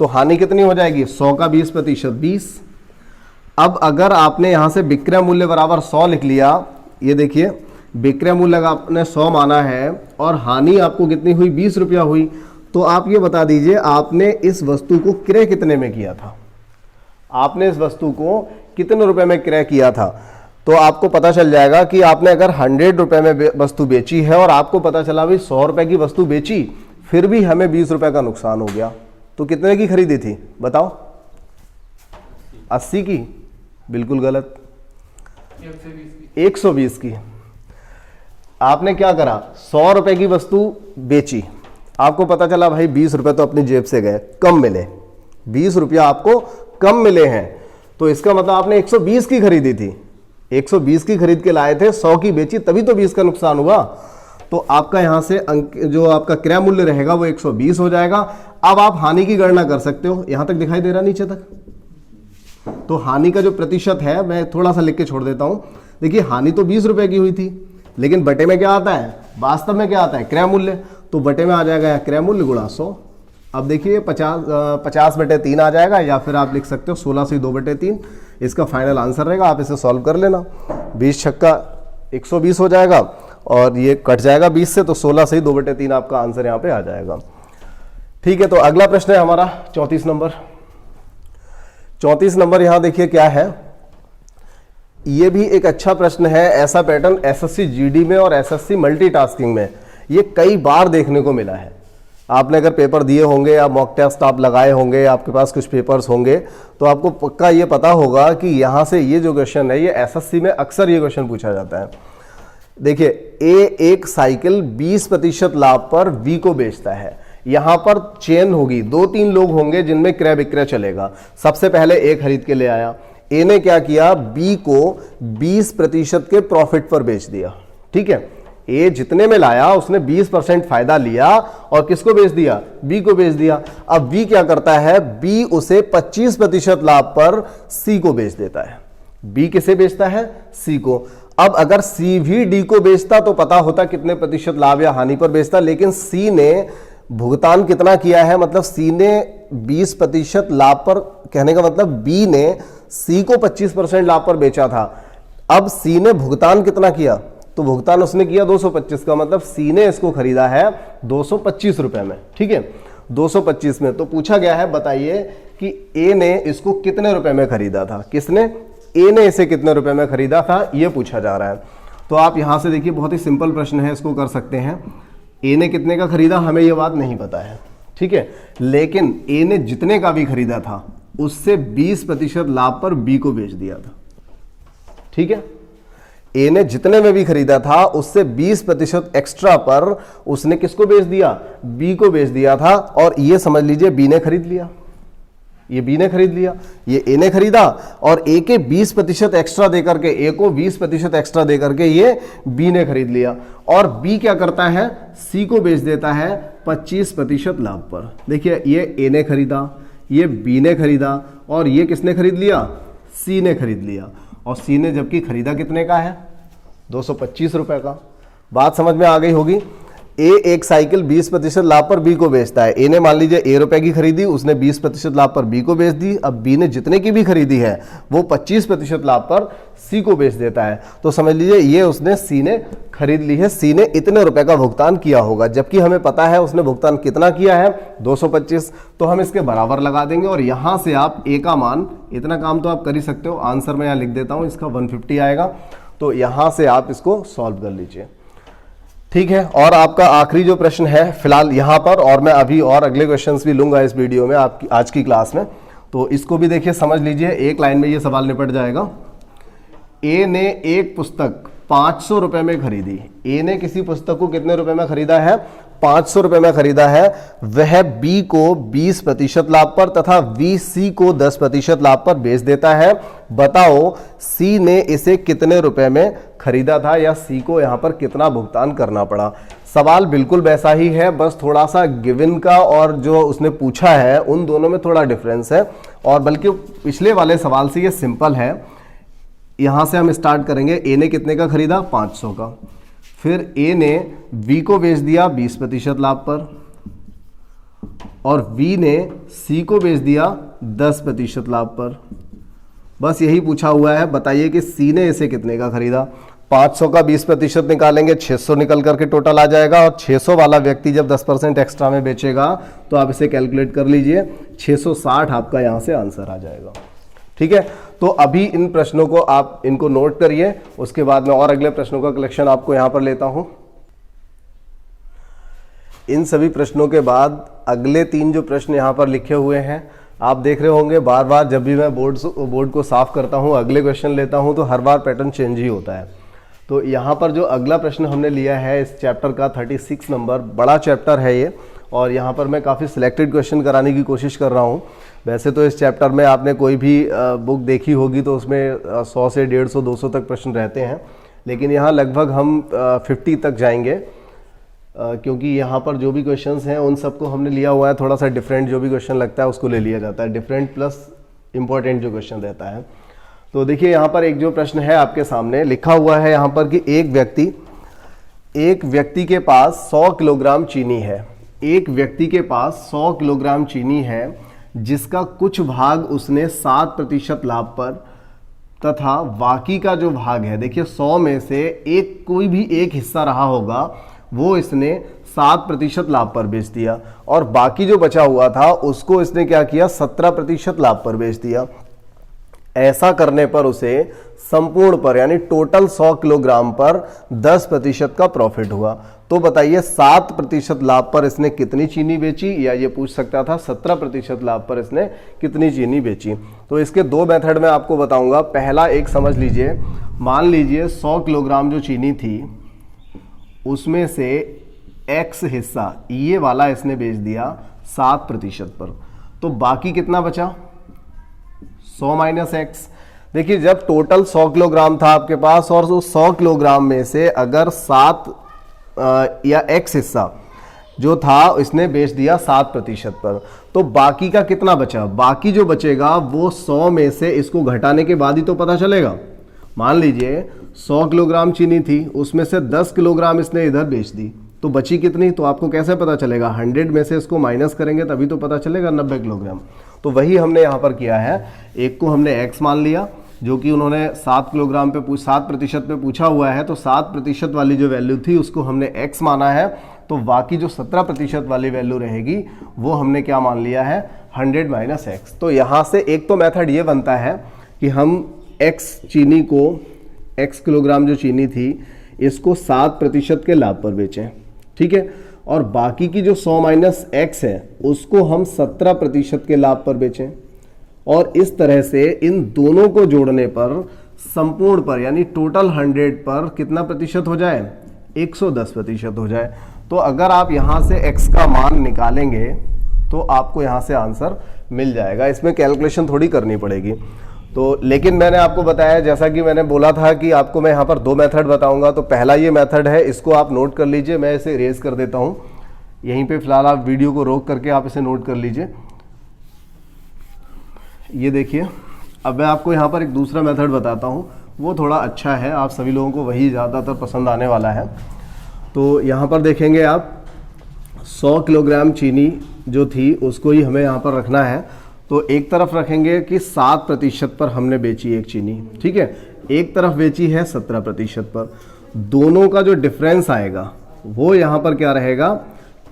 तो हानि कितनी हो जाएगी, 100 का 20% 20। अब अगर आपने यहां से विक्रय मूल्य बराबर 100 लिख लिया, ये देखिए विक्रय मूल्य आपने 100 माना है और हानि आपको कितनी हुई, 20 रुपया हुई। तो आप ये बता दीजिए आपने इस वस्तु को क्रय कितने में किया था, आपने इस वस्तु को कितने रुपए में क्रय किया था। तो आपको पता चल जाएगा कि आपने अगर 100 रुपए में वस्तु बेची है और आपको पता चला भाई 100 रुपए की वस्तु बेची, फिर भी हमें 20 रुपए का नुकसान हो गया, तो कितने की खरीदी थी बताओ? 80 की? बिल्कुल गलत, 120 की। आपने क्या करा, 100 रुपए की वस्तु बेची, आपको पता चला भाई 20 रुपए तो अपनी जेब से गए, कम मिले, 20 रुपया आपको कम मिले हैं, तो इसका मतलब आपने 120 की खरीदी थी, 120 की खरीद के लाए थे, 100 की बेची, तभी तो 20 का नुकसान हुआ। तो आपका यहां से अंक जो आपका क्रय मूल्य रहेगा वो 120 हो जाएगा। अब आप हानि की गणना कर सकते हो, यहां तक दिखाई दे रहा नीचे तक? तो हानि का जो प्रतिशत है मैं थोड़ा सा लिख के छोड़ देता हूं। देखिए हानि तो 20 रुपए की हुई थी, लेकिन बटे में क्या आता है, वास्तव में क्या आता है, क्रय मूल्य, तो बटे में आ जाएगा क्रय मूल्य गुणा 100। अब देखिए 50/3 आ जाएगा, या फिर आप लिख सकते हो 16 से 2/3, इसका फाइनल आंसर रहेगा। आप इसे सॉल्व कर लेना, 20 छक्का 120 हो जाएगा और ये कट जाएगा 20 से, तो 16 से 2/3 आपका आंसर यहाँ पे आ जाएगा। ठीक है, तो अगला प्रश्न है हमारा 34 नंबर। 34 नंबर यहाँ देखिए क्या है, ये भी एक अच्छा प्रश्न है। ऐसा पैटर्न एसएससी जीडी में और एसएससी मल्टीटास्किंग में ये कई बार देखने को मिला है। आपने अगर पेपर दिए होंगे या मॉक टेस्ट आप लगाए होंगे, आपके पास कुछ पेपर्स होंगे, तो आपको पक्का ये पता होगा कि यहाँ से ये जो क्वेश्चन है ये एसएससी में अक्सर ये क्वेश्चन पूछा जाता है। देखिए ए एक साइकिल 20% लाभ पर बी को बेचता है। यहां पर चेन होगी, 2-3 लोग होंगे जिनमें क्रय विक्रय चलेगा। सबसे पहले ए खरीद के ले आया, ए ने क्या किया, बी को 20% के प्रॉफिट पर बेच दिया। ठीक है, ए जितने में लाया उसने 20% फायदा लिया और किसको बेच दिया, बी को बेच दिया। अब बी क्या करता है, बी उसे 25% लाभ पर सी को बेच देता है। बी किसे बेचता है, सी को। अब अगर सी भी डी को बेचता तो पता होता कितने प्रतिशत लाभ या हानि पर बेचता, लेकिन सी ने भुगतान कितना किया है, मतलब सी ने 20% लाभ पर, कहने का मतलब बी ने सी को 25% लाभ पर बेचा था। अब सी ने भुगतान कितना किया, तो भुगतान उसने किया 225 का, मतलब सी ने इसको खरीदा है 225 रुपए में। ठीक है, 225 में। तो पूछा गया है बताइए कि ए ने इसको कितने रुपए में खरीदा था, किसने, ए ने इसे कितने रुपए में खरीदा था, यह पूछा जा रहा है। तो आप यहां से देखिए बहुत ही सिंपल प्रश्न है, इसको कर सकते हैं। ए ने कितने का खरीदा हमें यह बात नहीं पता है, ठीक है, लेकिन ए ने जितने का भी खरीदा था उससे 20% लाभ पर बी को बेच दिया था। ठीक है, ए ने जितने में भी खरीदा था उससे 20% एक्स्ट्रा पर उसने किसको बेच दिया, बी को बेच दिया था। और ये समझ लीजिए बी ने खरीद लिया, ये बी ने खरीद लिया, ये ए ने खरीदा और ए के 20% एक्स्ट्रा देकर के, ए को 20% एक्स्ट्रा देकर के ये बी ने खरीद लिया। और बी क्या करता है, सी को बेच देता है 25% लाभ पर। देखिए ये ए ने खरीदा, ये बी ने खरीदा और ये किसने खरीद लिया, सी ने खरीद लिया। और सी ने जबकि खरीदा कितने का है, 225 रुपए का। बात समझ में आ गई होगी। ए एक साइकिल 20% लाभ पर बी को बेचता है। ए ने मान लीजिए ए रुपए की खरीदी, उसने 20% लाभ पर बी को बेच दी। अब बी ने जितने की भी खरीदी है वो 25% लाभ पर सी को बेच देता है। तो समझ लीजिए ये उसने सी ने खरीद ली है, सी ने इतने रुपए का भुगतान किया होगा, जबकि हमें पता है उसने भुगतान कितना किया है, 225। तो हम इसके बराबर लगा देंगे और यहां से आप ए का मान, इतना काम तो आप कर ही सकते हो, आंसर मैं यहां लिख देता हूं, इसका 150 आएगा। तो यहां से आप इसको सॉल्व कर लीजिए। ठीक है, और आपका आखिरी जो प्रश्न है फिलहाल यहाँ पर, और मैं अभी और अगले क्वेश्चंस भी लूंगा इस वीडियो में आपकी आज की क्लास में, तो इसको भी देखिए समझ लीजिए, एक लाइन में ये सवाल निपट जाएगा। ए ने एक पुस्तक 500 रुपए में खरीदी। ए ने किसी पुस्तक को कितने रुपए में खरीदा है, 500 रुपए में खरीदा है। वह बी को 20% लाभ पर तथा वी सी को 10% लाभ पर बेच देता है। बताओ सी ने इसे कितने रुपए में खरीदा था, या सी को यहां पर कितना भुगतान करना पड़ा। सवाल बिल्कुल वैसा ही है, बस थोड़ा सा गिवन का और जो उसने पूछा है उन दोनों में थोड़ा डिफरेंस है, और बल्कि पिछले वाले सवाल से ये सिंपल है। यहां से हम स्टार्ट करेंगे। ए ने कितने का खरीदा, 500 का। फिर ए ने बी को बेच दिया 20% लाभ पर, और बी ने सी को बेच दिया 10% लाभ पर। बस यही पूछा हुआ है। बताइए कि सी ने इसे कितने का खरीदा। 500 का 20% निकालेंगे, 600 निकल करके टोटल आ जाएगा। और 600 वाला व्यक्ति जब 10% एक्स्ट्रा में बेचेगा तो आप इसे कैलकुलेट कर लीजिए, 660 आपका यहां से आंसर आ जाएगा। ठीक है, तो अभी इन प्रश्नों को आप इनको नोट करिए, उसके बाद मैं और अगले प्रश्नों का कलेक्शन आपको यहां पर लेता हूं। इन सभी प्रश्नों के बाद अगले 3 जो प्रश्न यहां पर लिखे हुए हैं, आप देख रहे होंगे बार बार जब भी मैं बोर्ड को साफ करता हूं, अगले क्वेश्चन लेता हूं, तो हर बार पैटर्न चेंज ही होता है। तो यहाँ पर जो अगला प्रश्न हमने लिया है इस चैप्टर का 36 नंबर, बड़ा चैप्टर है ये, और यहाँ पर मैं काफ़ी सिलेक्टेड क्वेश्चन कराने की कोशिश कर रहा हूँ। वैसे तो इस चैप्टर में आपने कोई भी बुक देखी होगी तो उसमें 100 से 150 200 तक प्रश्न रहते हैं, लेकिन यहाँ लगभग हम 50 तक जाएंगे, क्योंकि यहाँ पर जो भी क्वेश्चंस हैं उन सबको हमने लिया हुआ है। थोड़ा सा डिफरेंट जो भी क्वेश्चन लगता है उसको ले लिया जाता है, डिफरेंट प्लस इम्पोर्टेंट जो क्वेश्चन रहता है। तो देखिए यहाँ पर एक जो प्रश्न है आपके सामने लिखा हुआ है यहाँ पर कि एक व्यक्ति के पास 100 किलोग्राम चीनी है। एक व्यक्ति के पास 100 किलोग्राम चीनी है जिसका कुछ भाग उसने 7% लाभ पर तथा बाकी का जो भाग है, देखिए 100 में से कोई भी एक हिस्सा रहा होगा वो इसने 7% लाभ पर बेच दिया, और बाकी जो बचा हुआ था उसको इसने क्या किया, 17% लाभ पर बेच दिया। ऐसा करने पर उसे संपूर्ण पर यानी टोटल 100 किलोग्राम पर 10% का प्रॉफिट हुआ। तो बताइए 7% लाभ पर इसने कितनी चीनी बेची, या ये पूछ सकता था 17% लाभ पर इसने कितनी चीनी बेची। तो इसके 2 मेथड में आपको बताऊंगा। पहला एक समझ लीजिए, मान लीजिए 100 किलोग्राम जो चीनी थी उसमें से X हिस्सा ये वाला इसने बेच दिया 7% पर, तो बाकी कितना बचा, 100 माइनस एक्स। देखिए जब टोटल 100 किलोग्राम था आपके पास, और उस 100 किलोग्राम में से अगर 7 या X हिस्सा जो था इसने बेच दिया 7% पर, तो बाकी का कितना बचा, बाकी जो बचेगा वो 100 में से इसको घटाने के बाद ही तो पता चलेगा। मान लीजिए 100 किलोग्राम चीनी थी, उसमें से 10 किलोग्राम इसने इधर बेच दी, तो बची कितनी, तो आपको कैसे पता चलेगा, 100 में से इसको माइनस करेंगे तभी तो पता चलेगा 90 किलोग्राम। तो वही हमने यहाँ पर किया है, एक को हमने x मान लिया जो कि उन्होंने 7 किलोग्राम पे 7% पे पूछा हुआ है, तो 7% वाली जो वैल्यू थी उसको हमने x माना है, तो बाकी जो 17% वाली वैल्यू रहेगी वो हमने क्या मान लिया है, 100 माइनस एक्स। तो यहाँ से एक तो मेथड ये बनता है कि हम x चीनी को, x किलोग्राम जो चीनी थी इसको 7% के लाभ पर बेचें, ठीक है, और बाकी की जो 100 माइनस एक्स है उसको हम 17% के लाभ पर बेचें, और इस तरह से इन दोनों को जोड़ने पर संपूर्ण पर यानी टोटल 100 पर कितना प्रतिशत हो जाए, 110% हो जाए। तो अगर आप यहां से x का मान निकालेंगे तो आपको यहां से आंसर मिल जाएगा। इसमें कैलकुलेशन थोड़ी करनी पड़ेगी। तो लेकिन मैंने आपको बताया, जैसा कि मैंने बोला था कि आपको मैं यहाँ पर 2 मेथड बताऊंगा। तो पहला ये मेथड है, इसको आप नोट कर लीजिए, मैं इसे इरेज कर देता हूँ यहीं पे। फिलहाल आप वीडियो को रोक करके आप इसे नोट कर लीजिए। ये देखिए, अब मैं आपको यहाँ पर एक दूसरा मेथड बताता हूँ, वो थोड़ा अच्छा है, आप सभी लोगों को वही ज़्यादातर पसंद आने वाला है। तो यहाँ पर देखेंगे आप 100 किलोग्राम चीनी जो थी उसको ही हमें यहाँ पर रखना है। तो एक तरफ रखेंगे कि 7% पर हमने बेची एक चीनी, ठीक है, एक तरफ बेची है 17% पर। दोनों का जो डिफरेंस आएगा वो यहाँ पर क्या रहेगा,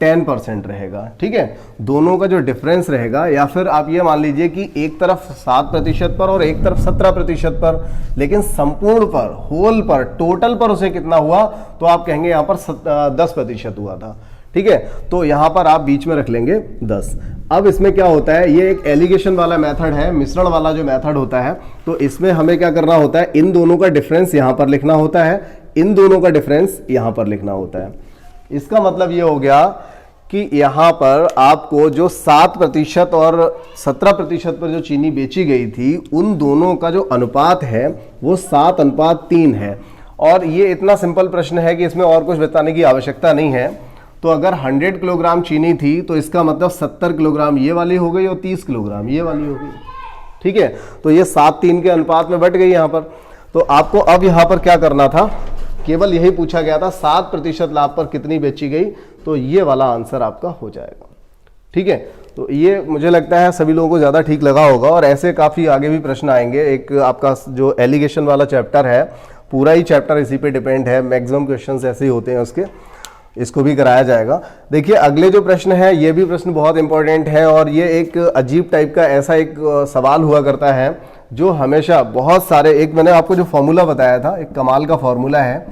10% रहेगा, ठीक है। दोनों का जो डिफरेंस रहेगा, या फिर आप ये मान लीजिए कि एक तरफ 7% पर और एक तरफ 17% पर, लेकिन संपूर्ण पर, होल पर, टोटल पर उसे कितना हुआ, तो आप कहेंगे यहाँ पर 10% हुआ था, ठीक है। तो यहां पर आप बीच में रख लेंगे 10। अब इसमें क्या होता है, ये एक एलिगेशन वाला मेथड है, मिश्रण वाला जो मेथड होता है। तो इसमें हमें क्या करना होता है, इन दोनों का डिफरेंस यहां पर लिखना होता है, इन दोनों का डिफरेंस यहां पर लिखना होता है। इसका मतलब ये हो गया कि यहां पर आपको जो 7% और 17% पर जो चीनी बेची गई थी, उन दोनों का जो अनुपात है वो 7:3 है। और ये इतना सिंपल प्रश्न है कि इसमें और कुछ बताने की आवश्यकता नहीं है। तो अगर 100 किलोग्राम चीनी थी तो इसका मतलब 70 किलोग्राम ये वाली हो गई और 30 किलोग्राम ये वाली हो गई, ठीक है। तो ये 7:3 के अनुपात में बट गई यहाँ पर। तो आपको अब यहाँ पर क्या करना था, केवल यही पूछा गया था 7% लाभ पर कितनी बेची गई, तो ये वाला आंसर आपका हो जाएगा, ठीक है। तो ये मुझे लगता है सभी लोगों को ज़्यादा ठीक लगा होगा। और ऐसे काफ़ी आगे भी प्रश्न आएंगे। एक आपका जो एलिगेशन वाला चैप्टर है, पूरा ही चैप्टर इसी पे डिपेंड है, मैक्सिमम क्वेश्चंस ऐसे ही होते हैं उसके, इसको भी कराया जाएगा। देखिए अगले जो प्रश्न है, ये भी प्रश्न बहुत इंपॉर्टेंट है, और ये एक अजीब टाइप का ऐसा एक सवाल हुआ करता है जो हमेशा बहुत सारे, एक मैंने आपको जो फॉर्मूला बताया था, एक कमाल का फॉर्मूला है,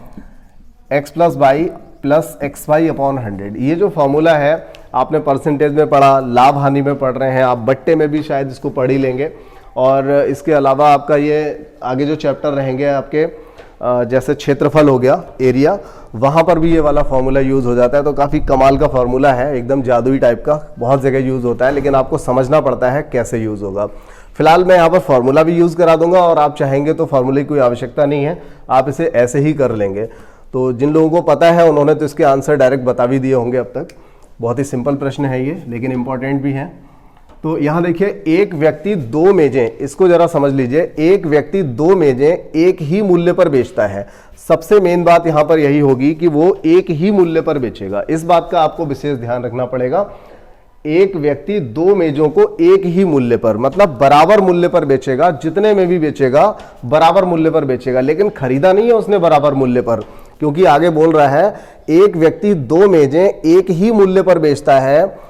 x plus Y plus X Y upon 100। ये जो फॉर्मूला है आपने परसेंटेज में पढ़ा, लाभ हानि में पढ़ रहे हैं, आप बट्टे में भी शायद इसको पढ़ ही लेंगे। और इसके अलावा आपका ये आगे जो चैप्टर रहेंगे आपके, जैसे क्षेत्रफल हो गया, एरिया, वहाँ पर भी ये वाला फॉर्मूला यूज़ हो जाता है। तो काफ़ी कमाल का फॉर्मूला है, एकदम जादुई टाइप का, बहुत जगह यूज़ होता है, लेकिन आपको समझना पड़ता है कैसे यूज़ होगा। फिलहाल मैं यहाँ पर फॉर्मूला भी यूज़ करा दूंगा, और आप चाहेंगे तो फॉर्मूले की कोई आवश्यकता नहीं है, आप इसे ऐसे ही कर लेंगे। तो जिन लोगों को पता है उन्होंने तो इसके आंसर डायरेक्ट बता भी दिए होंगे अब तक। बहुत ही सिंपल प्रश्न है ये, लेकिन इंपॉर्टेंट भी है। तो यहाँ देखिए, एक व्यक्ति 2 मेजें, इसको जरा समझ लीजिए, एक व्यक्ति 2 मेजें एक ही मूल्य पर बेचता है। सबसे मेन बात यहाँ पर यही होगी कि वो एक ही मूल्य पर बेचेगा। इस बात का आपको विशेष ध्यान रखना पड़ेगा। एक व्यक्ति 2 मेजों को एक ही मूल्य पर, मतलब बराबर मूल्य पर बेचेगा, जितने में भी बेचेगा बराबर मूल्य पर बेचेगा, लेकिन खरीदा नहीं है उसने बराबर मूल्य पर, क्योंकि आगे बोल रहा है एक व्यक्ति 2 मेजें एक ही मूल्य पर बेचता है,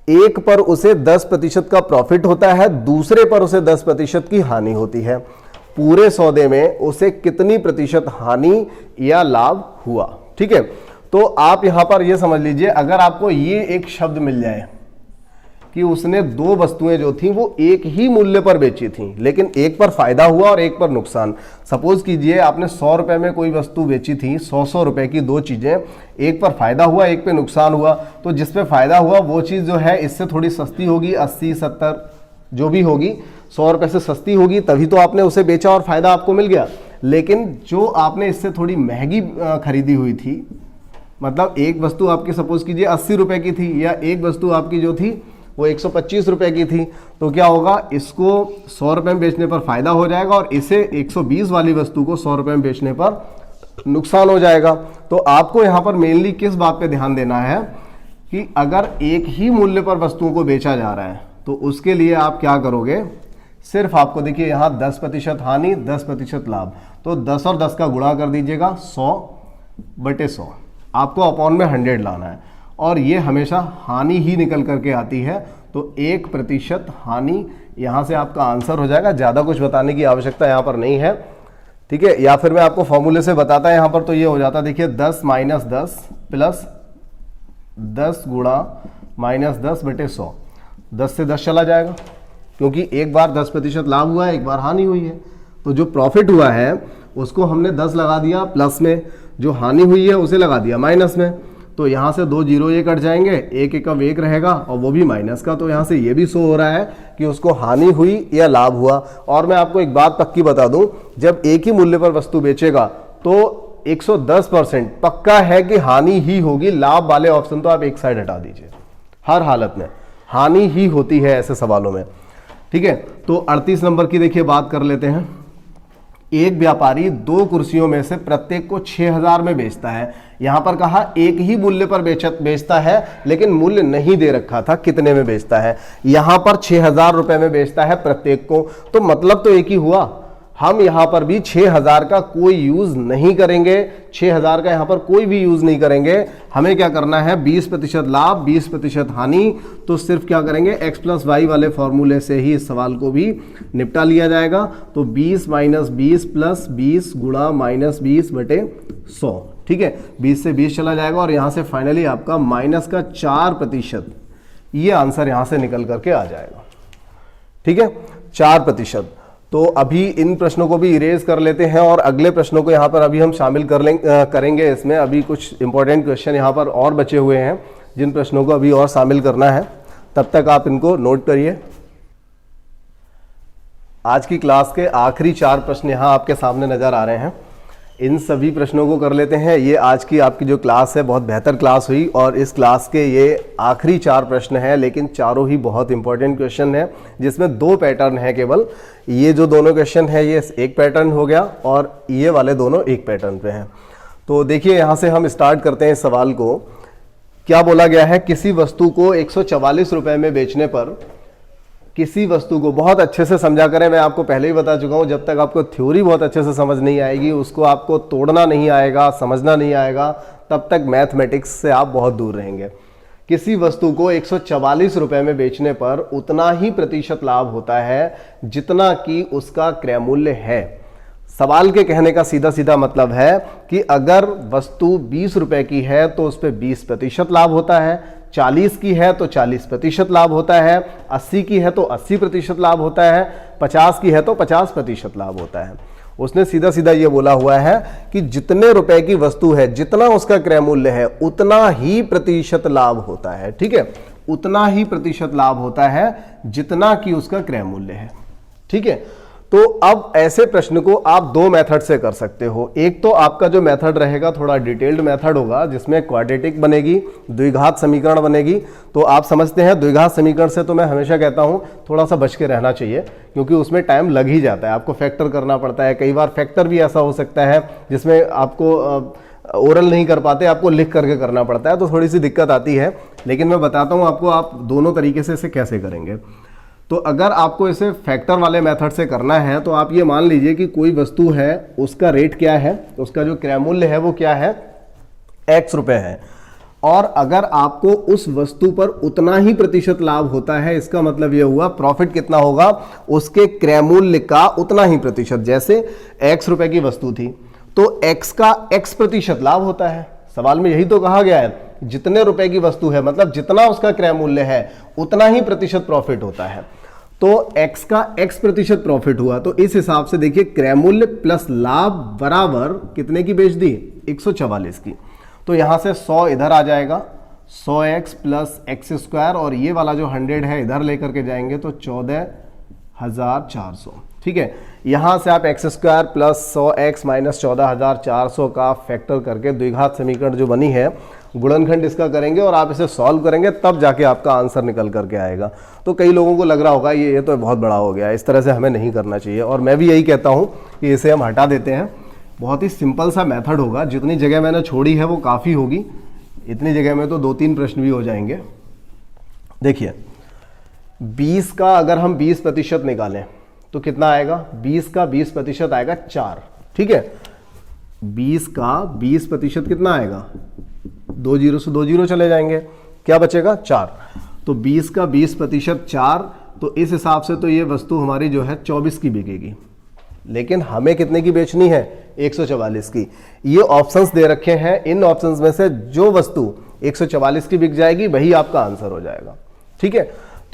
एक पर उसे 10% का प्रॉफिट होता है, दूसरे पर उसे 10% की हानि होती है। पूरे सौदे में उसे कितनी प्रतिशत हानि या लाभ हुआ? ठीक है, तो आप यहां पर यह समझ लीजिए, अगर आपको ये एक शब्द मिल जाए कि उसने 2 वस्तुएं जो थी वो एक ही मूल्य पर बेची थी, लेकिन एक पर फायदा हुआ और एक पर नुकसान। सपोज कीजिए आपने 100 रुपए में कोई वस्तु बेची थी, 100 रुपए की 2 चीजें, एक पर फायदा हुआ एक पे नुकसान हुआ। तो जिस पे फायदा हुआ वो चीज जो है इससे थोड़ी सस्ती होगी, 80-70 जो भी होगी, 100 रुपए से सस्ती होगी, तभी तो आपने उसे बेचा और फायदा आपको मिल गया। लेकिन जो आपने इससे थोड़ी महंगी खरीदी हुई थी, मतलब एक वस्तु आपकी सपोज कीजिए 80 रुपए की थी, या एक वस्तु आपकी जो थी वो 125 रुपए की थी, तो क्या होगा, इसको 100 रुपए में बेचने पर फायदा हो जाएगा और इसे 120 वाली वस्तु को 100 रुपए में बेचने पर नुकसान हो जाएगा। तो आपको यहां पर मेनली किस बात पे ध्यान देना है कि अगर एक ही मूल्य पर वस्तुओं को बेचा जा रहा है तो उसके लिए आप क्या करोगे, सिर्फ आपको देखिए यहां 10% हानि 10% लाभ, तो 10 और 10 का गुणा कर दीजिएगा, 100/100, आपको अपॉन में 100 लाना है, और ये हमेशा हानि ही निकल करके आती है। तो 1% हानि यहां से आपका आंसर हो जाएगा। ज़्यादा कुछ बताने की आवश्यकता यहां पर नहीं है, ठीक है। या फिर मैं आपको फॉर्मूले से बताता है यहां पर, तो ये हो जाता है, देखिए 10 - 10 प्लस 10 गुणा -10/100, 10 से 10 चला जाएगा, क्योंकि एक बार 10% लाभ हुआ है, एक बार हानि हुई है। तो जो प्रॉफिट हुआ है उसको हमने 10 लगा दिया प्लस में, जो हानि हुई है उसे लगा दिया माइनस में। तो यहाँ से 2 जीरो ये कट जाएंगे, एक एकम एक रहेगा, और वो भी माइनस का। तो यहाँ से ये भी शो हो रहा है कि उसको हानि हुई या लाभ हुआ। और मैं आपको एक बात पक्की बता दूं, जब एक ही मूल्य पर वस्तु बेचेगा तो 110% पक्का है कि हानि ही होगी। लाभ वाले ऑप्शन तो आप एक साइड हटा दीजिए, हर हालत में हानि ही होती है ऐसे सवालों में, ठीक है। तो 38 नंबर की देखिए बात कर लेते हैं। एक व्यापारी 2 कुर्सियों में से प्रत्येक को 6000 में बेचता है। यहां पर कहा एक ही मूल्य पर बेचता है, लेकिन मूल्य नहीं दे रखा था कितने में बेचता है। यहां पर 6000 रुपए में बेचता है प्रत्येक को, तो मतलब तो एक ही हुआ। हम यहां पर भी 6000 का कोई यूज नहीं करेंगे, 6000 का यहां पर कोई भी यूज नहीं करेंगे। हमें क्या करना है, 20% लाभ 20% हानि। तो सिर्फ क्या करेंगे, x + y वाले फॉर्मूले से ही इस सवाल को भी निपटा लिया जाएगा। तो 20 - 20 + 20 गुणा -20/100, ठीक है। 20 से 20 चला जाएगा, और यहां से फाइनली आपका -4%, ये आंसर यहां से निकल करके आ जाएगा, ठीक है, 4%। तो अभी इन प्रश्नों को भी इरेज कर लेते हैं, और अगले प्रश्नों को यहाँ पर अभी हम शामिल करेंगे इसमें। अभी कुछ इंपॉर्टेंट क्वेश्चन यहाँ पर और बचे हुए हैं, जिन प्रश्नों को अभी और शामिल करना है। तब तक आप इनको नोट करिए। आज की क्लास के आखिरी 4 प्रश्न यहाँ आपके सामने नजर आ रहे हैं। इन सभी प्रश्नों को कर लेते हैं। ये आज की आपकी जो क्लास है बहुत बेहतर क्लास हुई, और इस क्लास के ये आखिरी 4 प्रश्न हैं, लेकिन चारों ही बहुत इंपॉर्टेंट क्वेश्चन हैं, जिसमें 2 पैटर्न है केवल। ये जो दोनों क्वेश्चन है ये एक पैटर्न हो गया, और ये वाले दोनों एक पैटर्न पे हैं। तो देखिए यहाँ से हम स्टार्ट करते हैं इस सवाल को। क्या बोला गया है, किसी वस्तु को 144 रुपए में बेचने पर, किसी वस्तु को, बहुत अच्छे से समझा करें, मैं आपको पहले ही बता चुका हूं, जब तक आपको थ्योरी बहुत अच्छे से समझ नहीं आएगी, उसको आपको तोड़ना नहीं आएगा, समझना नहीं आएगा, तब तक मैथमेटिक्स से आप बहुत दूर रहेंगे, किसी वस्तु को 144 रुपए में बेचने पर उतना ही प्रतिशत लाभ होता है जितना कि उसका क्रय मूल्य है। सवाल के कहने का सीधा सीधा मतलब है कि अगर वस्तु 20 रुपए की है तो उस पर 20% लाभ होता है, 40 की है तो 40% लाभ होता है, 80 की है तो 80% लाभ होता है, 50 की है तो 50% लाभ होता है। उसने सीधा सीधा ये बोला हुआ है कि जितने रुपए की वस्तु है, जितना उसका क्रय मूल्य है, उतना ही प्रतिशत लाभ होता है। ठीक है, उतना ही प्रतिशत लाभ होता है जितना कि उसका क्रय मूल्य है। ठीक है, तो अब ऐसे प्रश्न को आप दो मेथड से कर सकते हो। एक तो आपका जो मेथड रहेगा थोड़ा डिटेल्ड मेथड होगा, जिसमें क्वाड्रेटिक बनेगी, द्विघात समीकरण बनेगी। तो आप समझते हैं द्विघात समीकरण से तो मैं हमेशा कहता हूं थोड़ा सा बच के रहना चाहिए, क्योंकि उसमें टाइम लग ही जाता है, आपको फैक्टर करना पड़ता है। कई बार फैक्टर भी ऐसा हो सकता है जिसमें आपको ओरल नहीं कर पाते, आपको लिख करके करना पड़ता है, तो थोड़ी सी दिक्कत आती है। लेकिन मैं बताता हूं आपको आप दोनों तरीके से इसे कैसे करेंगे। तो अगर आपको इसे फैक्टर वाले मेथड से करना है तो आप ये मान लीजिए कि कोई वस्तु है, उसका रेट क्या है, उसका जो क्रय मूल्य है वो क्या है, x रुपए है, और अगर आपको उस वस्तु पर उतना ही प्रतिशत लाभ होता है, इसका मतलब ये हुआ प्रॉफिट कितना होगा, उसके क्रय मूल्य का उतना ही प्रतिशत। जैसे x रुपए की वस्तु थी तो x का x% लाभ होता है। सवाल में यही तो कहा गया है, जितने रुपए की वस्तु है मतलब जितना उसका क्रय मूल्य है उतना ही प्रतिशत प्रॉफिट होता है। तो x का x% प्रॉफिट हुआ, तो इस हिसाब से देखिए क्रय मूल्य प्लस लाभ बराबर कितने की बेच दी, 144 की। तो यहां से 100 इधर आ जाएगा, 100x प्लस x², और ये वाला जो 100 है इधर लेकर के जाएंगे तो 14,400। ठीक है, यहां से आप x² प्लस 100x माइनस 14,400 का फैक्टर करके द्विघात समीकरण जो बनी है, गुणनखंड इसका करेंगे और आप इसे सॉल्व करेंगे, तब जाके आपका आंसर निकल करके आएगा। तो कई लोगों को लग रहा होगा ये तो बहुत बड़ा हो गया, इस तरह से हमें नहीं करना चाहिए, और मैं भी यही कहता हूं कि इसे हम हटा देते हैं। बहुत ही सिंपल सा मेथड होगा, जितनी जगह मैंने छोड़ी है वो काफ़ी होगी, इतनी जगह में तो 2-3 प्रश्न भी हो जाएंगे। देखिए 20 का अगर हम 20% निकालें तो कितना आएगा, 20 का 20% आएगा 4। ठीक है, 20 का 20% कितना आएगा, 2 जीरो से 2 जीरो चले जाएंगे, क्या बचेगा 4। तो 20 का 20% 4, तो इस हिसाब से तो ये वस्तु हमारी जो है 24 की बिकेगी, लेकिन हमें कितने की बेचनी है, 144 की। ये ऑप्शंस दे रखे हैं, इन ऑप्शंस में से जो वस्तु 144 की बिक जाएगी वही आपका आंसर हो जाएगा। ठीक है,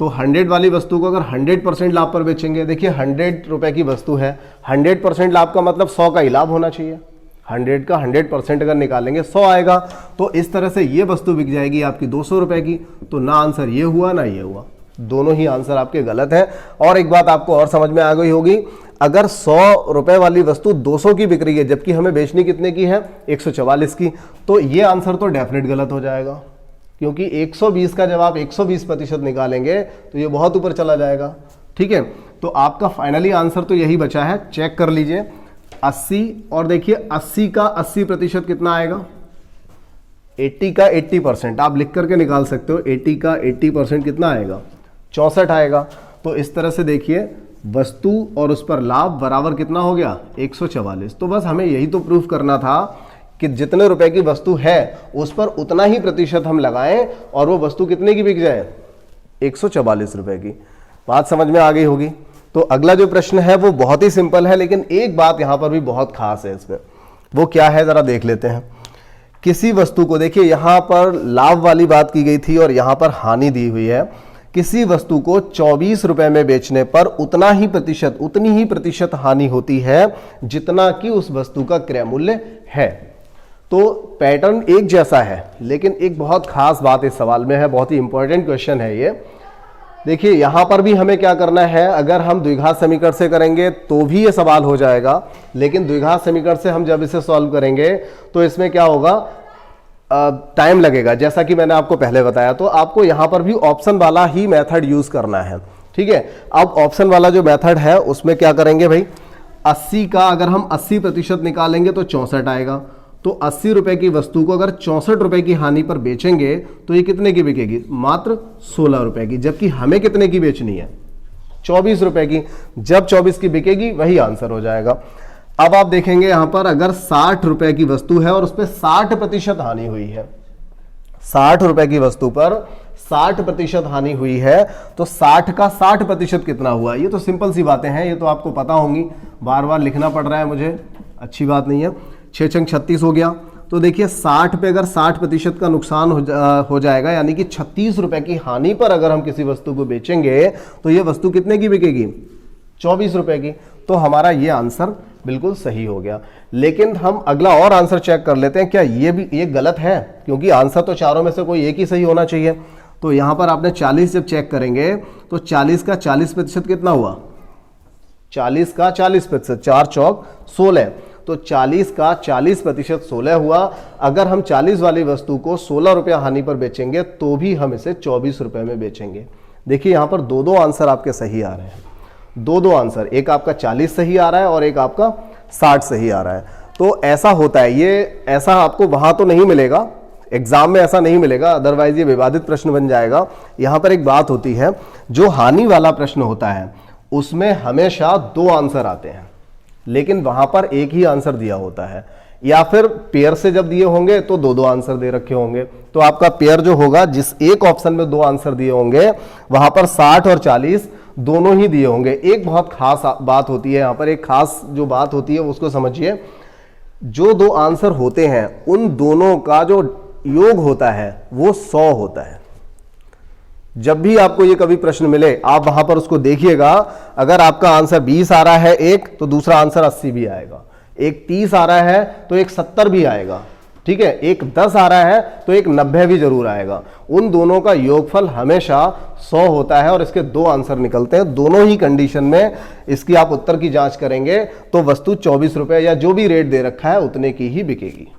तो 100 वाली वस्तु को अगर 100% लाभ पर बेचेंगे, देखिए 100 रुपए की वस्तु है, 100% लाभ का मतलब 100 का ही लाभ होना चाहिए। 100 का 100% अगर निकालेंगे 100 आएगा, तो इस तरह से ये वस्तु बिक जाएगी आपकी 200 रुपए की। तो ना आंसर ये हुआ ना ये हुआ, दोनों ही आंसर आपके गलत है। और एक बात आपको और समझ में आ गई होगी, अगर 100 रुपए वाली वस्तु 200 की बिक रही है जबकि हमें बेचनी कितने की है, 144 की, तो ये आंसर तो डेफिनेट गलत हो जाएगा, क्योंकि 120 का जब आप 120% निकालेंगे तो ये बहुत ऊपर चला जाएगा। ठीक है, तो आपका फाइनली आंसर तो यही बचा है, चेक कर लीजिए 80, और देखिए 80 का 80% कितना आएगा, 80 का 80% आप लिख करके निकाल सकते हो। 80 का 80% कितना आएगा, 64 आएगा। तो इस तरह से देखिए वस्तु और उस पर लाभ बराबर कितना हो गया, 144। तो बस हमें यही तो प्रूफ करना था कि जितने रुपए की वस्तु है उस पर उतना ही प्रतिशत हम लगाएं और वो वस्तु कितने की बिक जाए, 144 रुपए की। बात समझ में आ गई होगी। तो अगला जो प्रश्न है वो बहुत ही सिंपल है, लेकिन एक बात यहां पर भी बहुत खास है इसमें, वो क्या है जरा देख लेते हैं। किसी वस्तु को, देखिए यहां पर लाभ वाली बात की गई थी और यहां पर हानि दी हुई है। किसी वस्तु को 24 रुपए में बेचने पर उतनी ही प्रतिशत हानि होती है जितना कि उस वस्तु का क्रय मूल्य है। तो पैटर्न एक जैसा है, लेकिन एक बहुत खास बात इस सवाल में है, बहुत ही इंपॉर्टेंट क्वेश्चन है ये। देखिए यहां पर भी हमें क्या करना है, अगर हम द्विघात समीकरण से करेंगे तो भी ये सवाल हो जाएगा, लेकिन द्विघात समीकरण से हम जब इसे सॉल्व करेंगे तो इसमें क्या होगा, टाइम लगेगा, जैसा कि मैंने आपको पहले बताया। तो आपको यहां पर भी ऑप्शन वाला ही मेथड यूज करना है। ठीक है, अब ऑप्शन वाला जो मेथड है उसमें क्या करेंगे भाई, 80 का अगर हम 80% निकालेंगे तो 64 आएगा। तो 80 रुपए की वस्तु को अगर 64 रुपए की हानि पर बेचेंगे तो ये कितने की बिकेगी, मात्र 16 रुपए की, जबकि हमें कितने की बेचनी है, 24 रुपए की। जब 24 की बिकेगी वही आंसर हो जाएगा। अब आप देखेंगे यहां पर अगर 60 रुपए की वस्तु है और उस पर 60% हानि हुई है, 60 रुपए की वस्तु पर 60% हानि हुई है, तो 60 का 60% कितना हुआ? ये तो सिंपल सी बातें हैं, ये तो आपको पता होंगी, बार बार लिखना पड़ रहा है मुझे, अच्छी बात नहीं है। 6 छंग 36 हो गया। तो देखिए 60 पे अगर 60% का नुकसान हो जाएगा, यानी कि 36 रुपए की हानि पर अगर हम किसी वस्तु को बेचेंगे तो ये वस्तु कितने की बिकेगी? 24 रुपए की। तो हमारा ये आंसर बिल्कुल सही हो गया। लेकिन हम अगला और आंसर चेक कर लेते हैं, क्या ये गलत है? क्योंकि आंसर तो चारों में से कोई एक ही सही होना चाहिए। तो यहां पर आपने 40 जब चेक करेंगे तो 40 का 40% कितना हुआ? 40 का 40%, 4 चौक 16, तो 40 का 40% 16 हुआ। अगर हम 40 वाली वस्तु को 16 रुपया हानि पर बेचेंगे तो भी हम इसे 24 रुपए में बेचेंगे। देखिए यहां पर दो आंसर आपके सही आ रहे हैं, दो आंसर, एक आपका 40 सही आ रहा है और एक आपका 60 सही आ रहा है। तो ऐसा होता है, ये ऐसा आपको वहां तो नहीं मिलेगा, एग्जाम में ऐसा नहीं मिलेगा, अदरवाइज ये विवादित प्रश्न बन जाएगा। यहां पर एक बात होती है, जो हानि वाला प्रश्न होता है उसमें हमेशा 2 आंसर आते हैं, लेकिन वहां पर एक ही आंसर दिया होता है, या फिर पेयर से जब दिए होंगे तो 2 आंसर दे रखे होंगे। तो आपका पेयर जो होगा, जिस एक ऑप्शन में 2 आंसर दिए होंगे वहां पर 60 और 40 दोनों ही दिए होंगे। एक बहुत खास बात होती है यहां पर, एक खास जो बात होती है उसको समझिए। जो 2 आंसर होते हैं उन दोनों का जो योग होता है वो 100 होता है। जब भी आपको ये कभी प्रश्न मिले आप वहां पर उसको देखिएगा, अगर आपका आंसर 20 आ रहा है एक, तो दूसरा आंसर 80 भी आएगा, एक 30 आ रहा है तो एक 70 भी आएगा, ठीक है, एक 10 आ रहा है तो एक 90 भी जरूर आएगा। उन दोनों का योगफल हमेशा 100 होता है और इसके 2 आंसर निकलते हैं। दोनों ही कंडीशन में इसकी आप उत्तर की जांच करेंगे तो वस्तु 24 रुपए या जो भी रेट दे रखा है उतने की ही बिकेगी।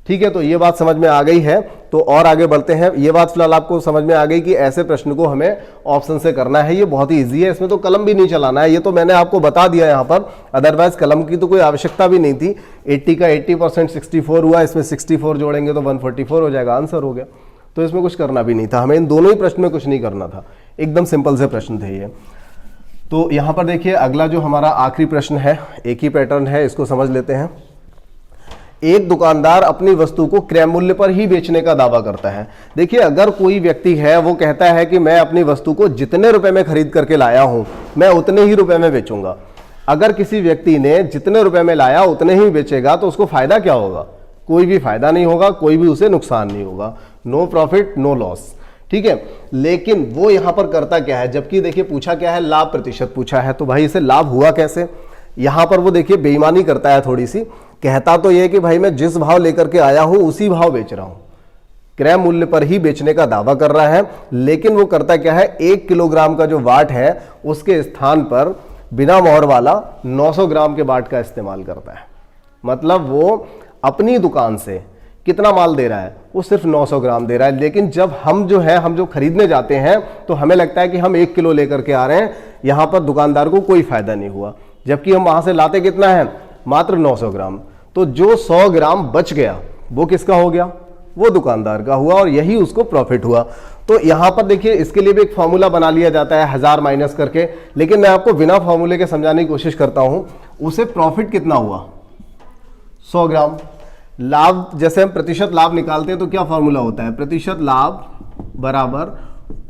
ठीक है, तो ये बात समझ में आ गई है। तो और आगे बढ़ते हैं। ये बात फिलहाल आपको समझ में आ गई कि ऐसे प्रश्न को हमें ऑप्शन से करना है, ये बहुत ही इजी है, इसमें तो कलम भी नहीं चलाना है, ये तो मैंने आपको बता दिया यहाँ पर, अदरवाइज कलम की तो कोई आवश्यकता भी नहीं थी। 80 का 80% 64 हुआ, इसमें 64 जोड़ेंगे तो 144 हो जाएगा, आंसर हो गया। तो इसमें कुछ करना भी नहीं था, हमें इन दोनों ही प्रश्न में कुछ नहीं करना था, एकदम सिंपल से प्रश्न थे ये। तो यहाँ पर देखिए अगला जो हमारा आखिरी प्रश्न है, एक ही पैटर्न है, इसको समझ लेते हैं। एक दुकानदार अपनी वस्तु को क्रय मूल्य पर ही बेचने का दावा करता है। देखिए अगर कोई व्यक्ति है वो कहता है कि मैं अपनी वस्तु को जितने रुपए में खरीद करके लाया हूं मैं उतने ही रुपए में बेचूंगा। अगर किसी व्यक्ति ने जितने रुपए में लाया उतने ही बेचेगा तो उसको फायदा क्या होगा? कोई भी फायदा नहीं होगा, कोई भी उसे नुकसान नहीं होगा, नो प्रॉफिट नो लॉस। ठीक है, लेकिन वो यहां पर करता क्या है, जबकि देखिए पूछा क्या है, लाभ प्रतिशत पूछा है, तो भाई इसे लाभ हुआ कैसे? यहां पर वो देखिए बेईमानी करता है थोड़ी सी। कहता तो ये कि भाई मैं जिस भाव लेकर के आया हूं उसी भाव बेच रहा हूं, क्रय मूल्य पर ही बेचने का दावा कर रहा है, लेकिन वो करता क्या है, 1 किलोग्राम का जो वाट है उसके स्थान पर बिना मोहर वाला 900 ग्राम के वाट का इस्तेमाल करता है। मतलब वो अपनी दुकान से कितना माल दे रहा है, वो सिर्फ 900 ग्राम दे रहा है। लेकिन जब हम जो खरीदने जाते हैं तो हमें लगता है कि हम 1 किलो लेकर के आ रहे हैं, यहां पर दुकानदार को कोई फायदा नहीं हुआ, जबकि हम वहां से लाते कितना है, मात्र 900 ग्राम। तो जो 100 ग्राम बच गया वो किसका हो गया, वो दुकानदार का हुआ, और यही उसको प्रॉफिट हुआ। तो यहां पर देखिए इसके लिए भी एक फॉर्मूला बना लिया जाता है 1000 माइनस करके, लेकिन मैं आपको बिना फॉर्मूले के समझाने की कोशिश करता हूं। उसे प्रॉफिट कितना हुआ, 100 ग्राम। लाभ, जैसे हम प्रतिशत लाभ निकालते हैं तो क्या फॉर्मूला होता है, प्रतिशत लाभ बराबर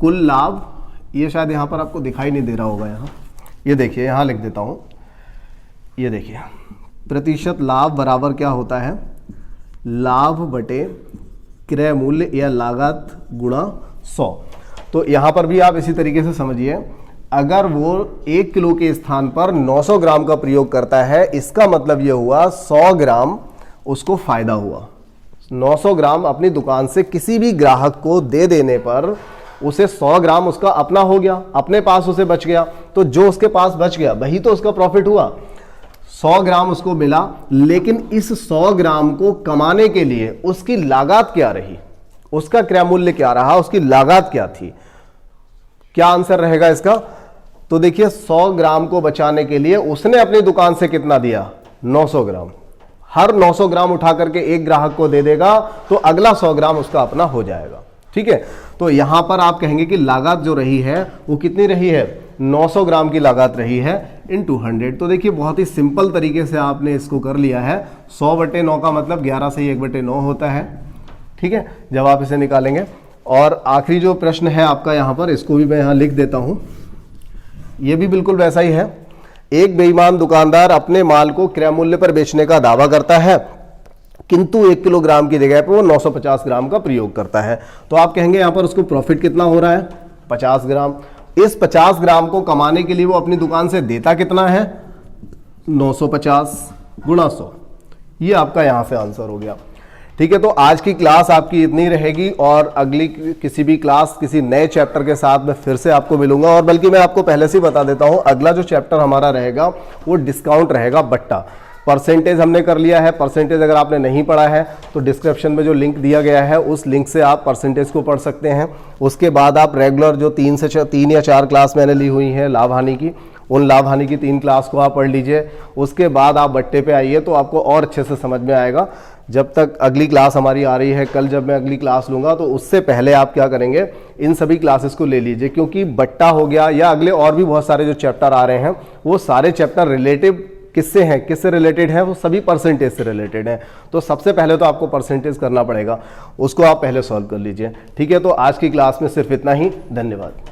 कुल लाभ। ये शायद यहां पर आपको दिखाई नहीं दे रहा होगा, यहां ये देखिए, यहां लिख देता हूं, ये देखिए प्रतिशत लाभ बराबर क्या होता है, लाभ बटे क्रय मूल्य या लागत गुणा 100। तो यहां पर भी आप इसी तरीके से समझिए, अगर वो 1 किलो के स्थान पर 900 ग्राम का प्रयोग करता है, इसका मतलब यह हुआ 100 ग्राम उसको फायदा हुआ। 900 ग्राम अपनी दुकान से किसी भी ग्राहक को दे देने पर उसे 100 ग्राम उसका अपना हो गया, अपने पास उसे बच गया। तो जो उसके पास बच गया वही तो उसका प्रॉफिट हुआ, 100 ग्राम उसको मिला। लेकिन इस 100 ग्राम को कमाने के लिए उसकी लागत क्या रही, उसका क्रय मूल्य क्या रहा, उसकी लागत क्या थी, क्या आंसर रहेगा इसका? तो देखिए 100 ग्राम को बचाने के लिए उसने अपनी दुकान से कितना दिया, 900 ग्राम। हर 900 ग्राम उठा करके एक ग्राहक को दे देगा तो अगला 100 ग्राम उसका अपना हो जाएगा। ठीक है, तो यहां पर आप कहेंगे कि लागत जो रही है वो कितनी रही है, 900 ग्राम की लागत रही है इनटू 100। तो देखिए बहुत ही सिंपल तरीके से आपने इसको कर लिया है। 100/9 का मतलब 11 से 1/9 होता है। ठीक है, जब आप इसे निकालेंगे। और आखिरी जो प्रश्न है आपका यहाँ पर, इसको भी मैं यहाँ लिख देता हूँ, ये भी बिल्कुल वैसा ही है। एक बेईमान दुकानदार अपने माल को क्रय मूल्य पर बेचने का दावा करता है, किंतु 1 किलोग्राम की जगह पर वो 950 ग्राम का प्रयोग करता है। तो आप कहेंगे यहाँ पर उसको प्रॉफिट कितना हो रहा है, 50 ग्राम। इस 50 ग्राम को कमाने के लिए वो अपनी दुकान से देता कितना है, 950 गुणा 100। ये आपका यहाँ से आंसर हो गया। ठीक है, तो आज की क्लास आपकी इतनी रहेगी और अगली किसी भी क्लास किसी नए चैप्टर के साथ मैं फिर से आपको मिलूंगा। और बल्कि मैं आपको पहले से ही बता देता हूं, अगला जो चैप्टर हमारा रहेगा वो डिस्काउंट रहेगा, बट्टा। परसेंटेज हमने कर लिया है। परसेंटेज अगर आपने नहीं पढ़ा है तो डिस्क्रिप्शन में जो लिंक दिया गया है उस लिंक से आप परसेंटेज को पढ़ सकते हैं। उसके बाद आप रेगुलर जो 3 या 4 क्लास मैंने ली हुई है लाभ हानि की, उन लाभ हानि की 3 क्लास को आप पढ़ लीजिए। उसके बाद आप बट्टे पे आइए तो आपको और अच्छे से समझ में आएगा। जब तक अगली क्लास हमारी आ रही है, कल जब मैं अगली क्लास लूँगा तो उससे पहले आप क्या करेंगे, इन सभी क्लासेस को ले लीजिए, क्योंकि बट्टा हो गया या अगले और भी बहुत सारे जो चैप्टर आ रहे हैं वो सारे चैप्टर रिलेटिव किससे हैं, किससे रिलेटेड है, वो सभी परसेंटेज से रिलेटेड हैं। तो सबसे पहले तो आपको परसेंटेज करना पड़ेगा, उसको आप पहले सॉल्व कर लीजिए। ठीक है, तो आज की क्लास में सिर्फ इतना ही। धन्यवाद।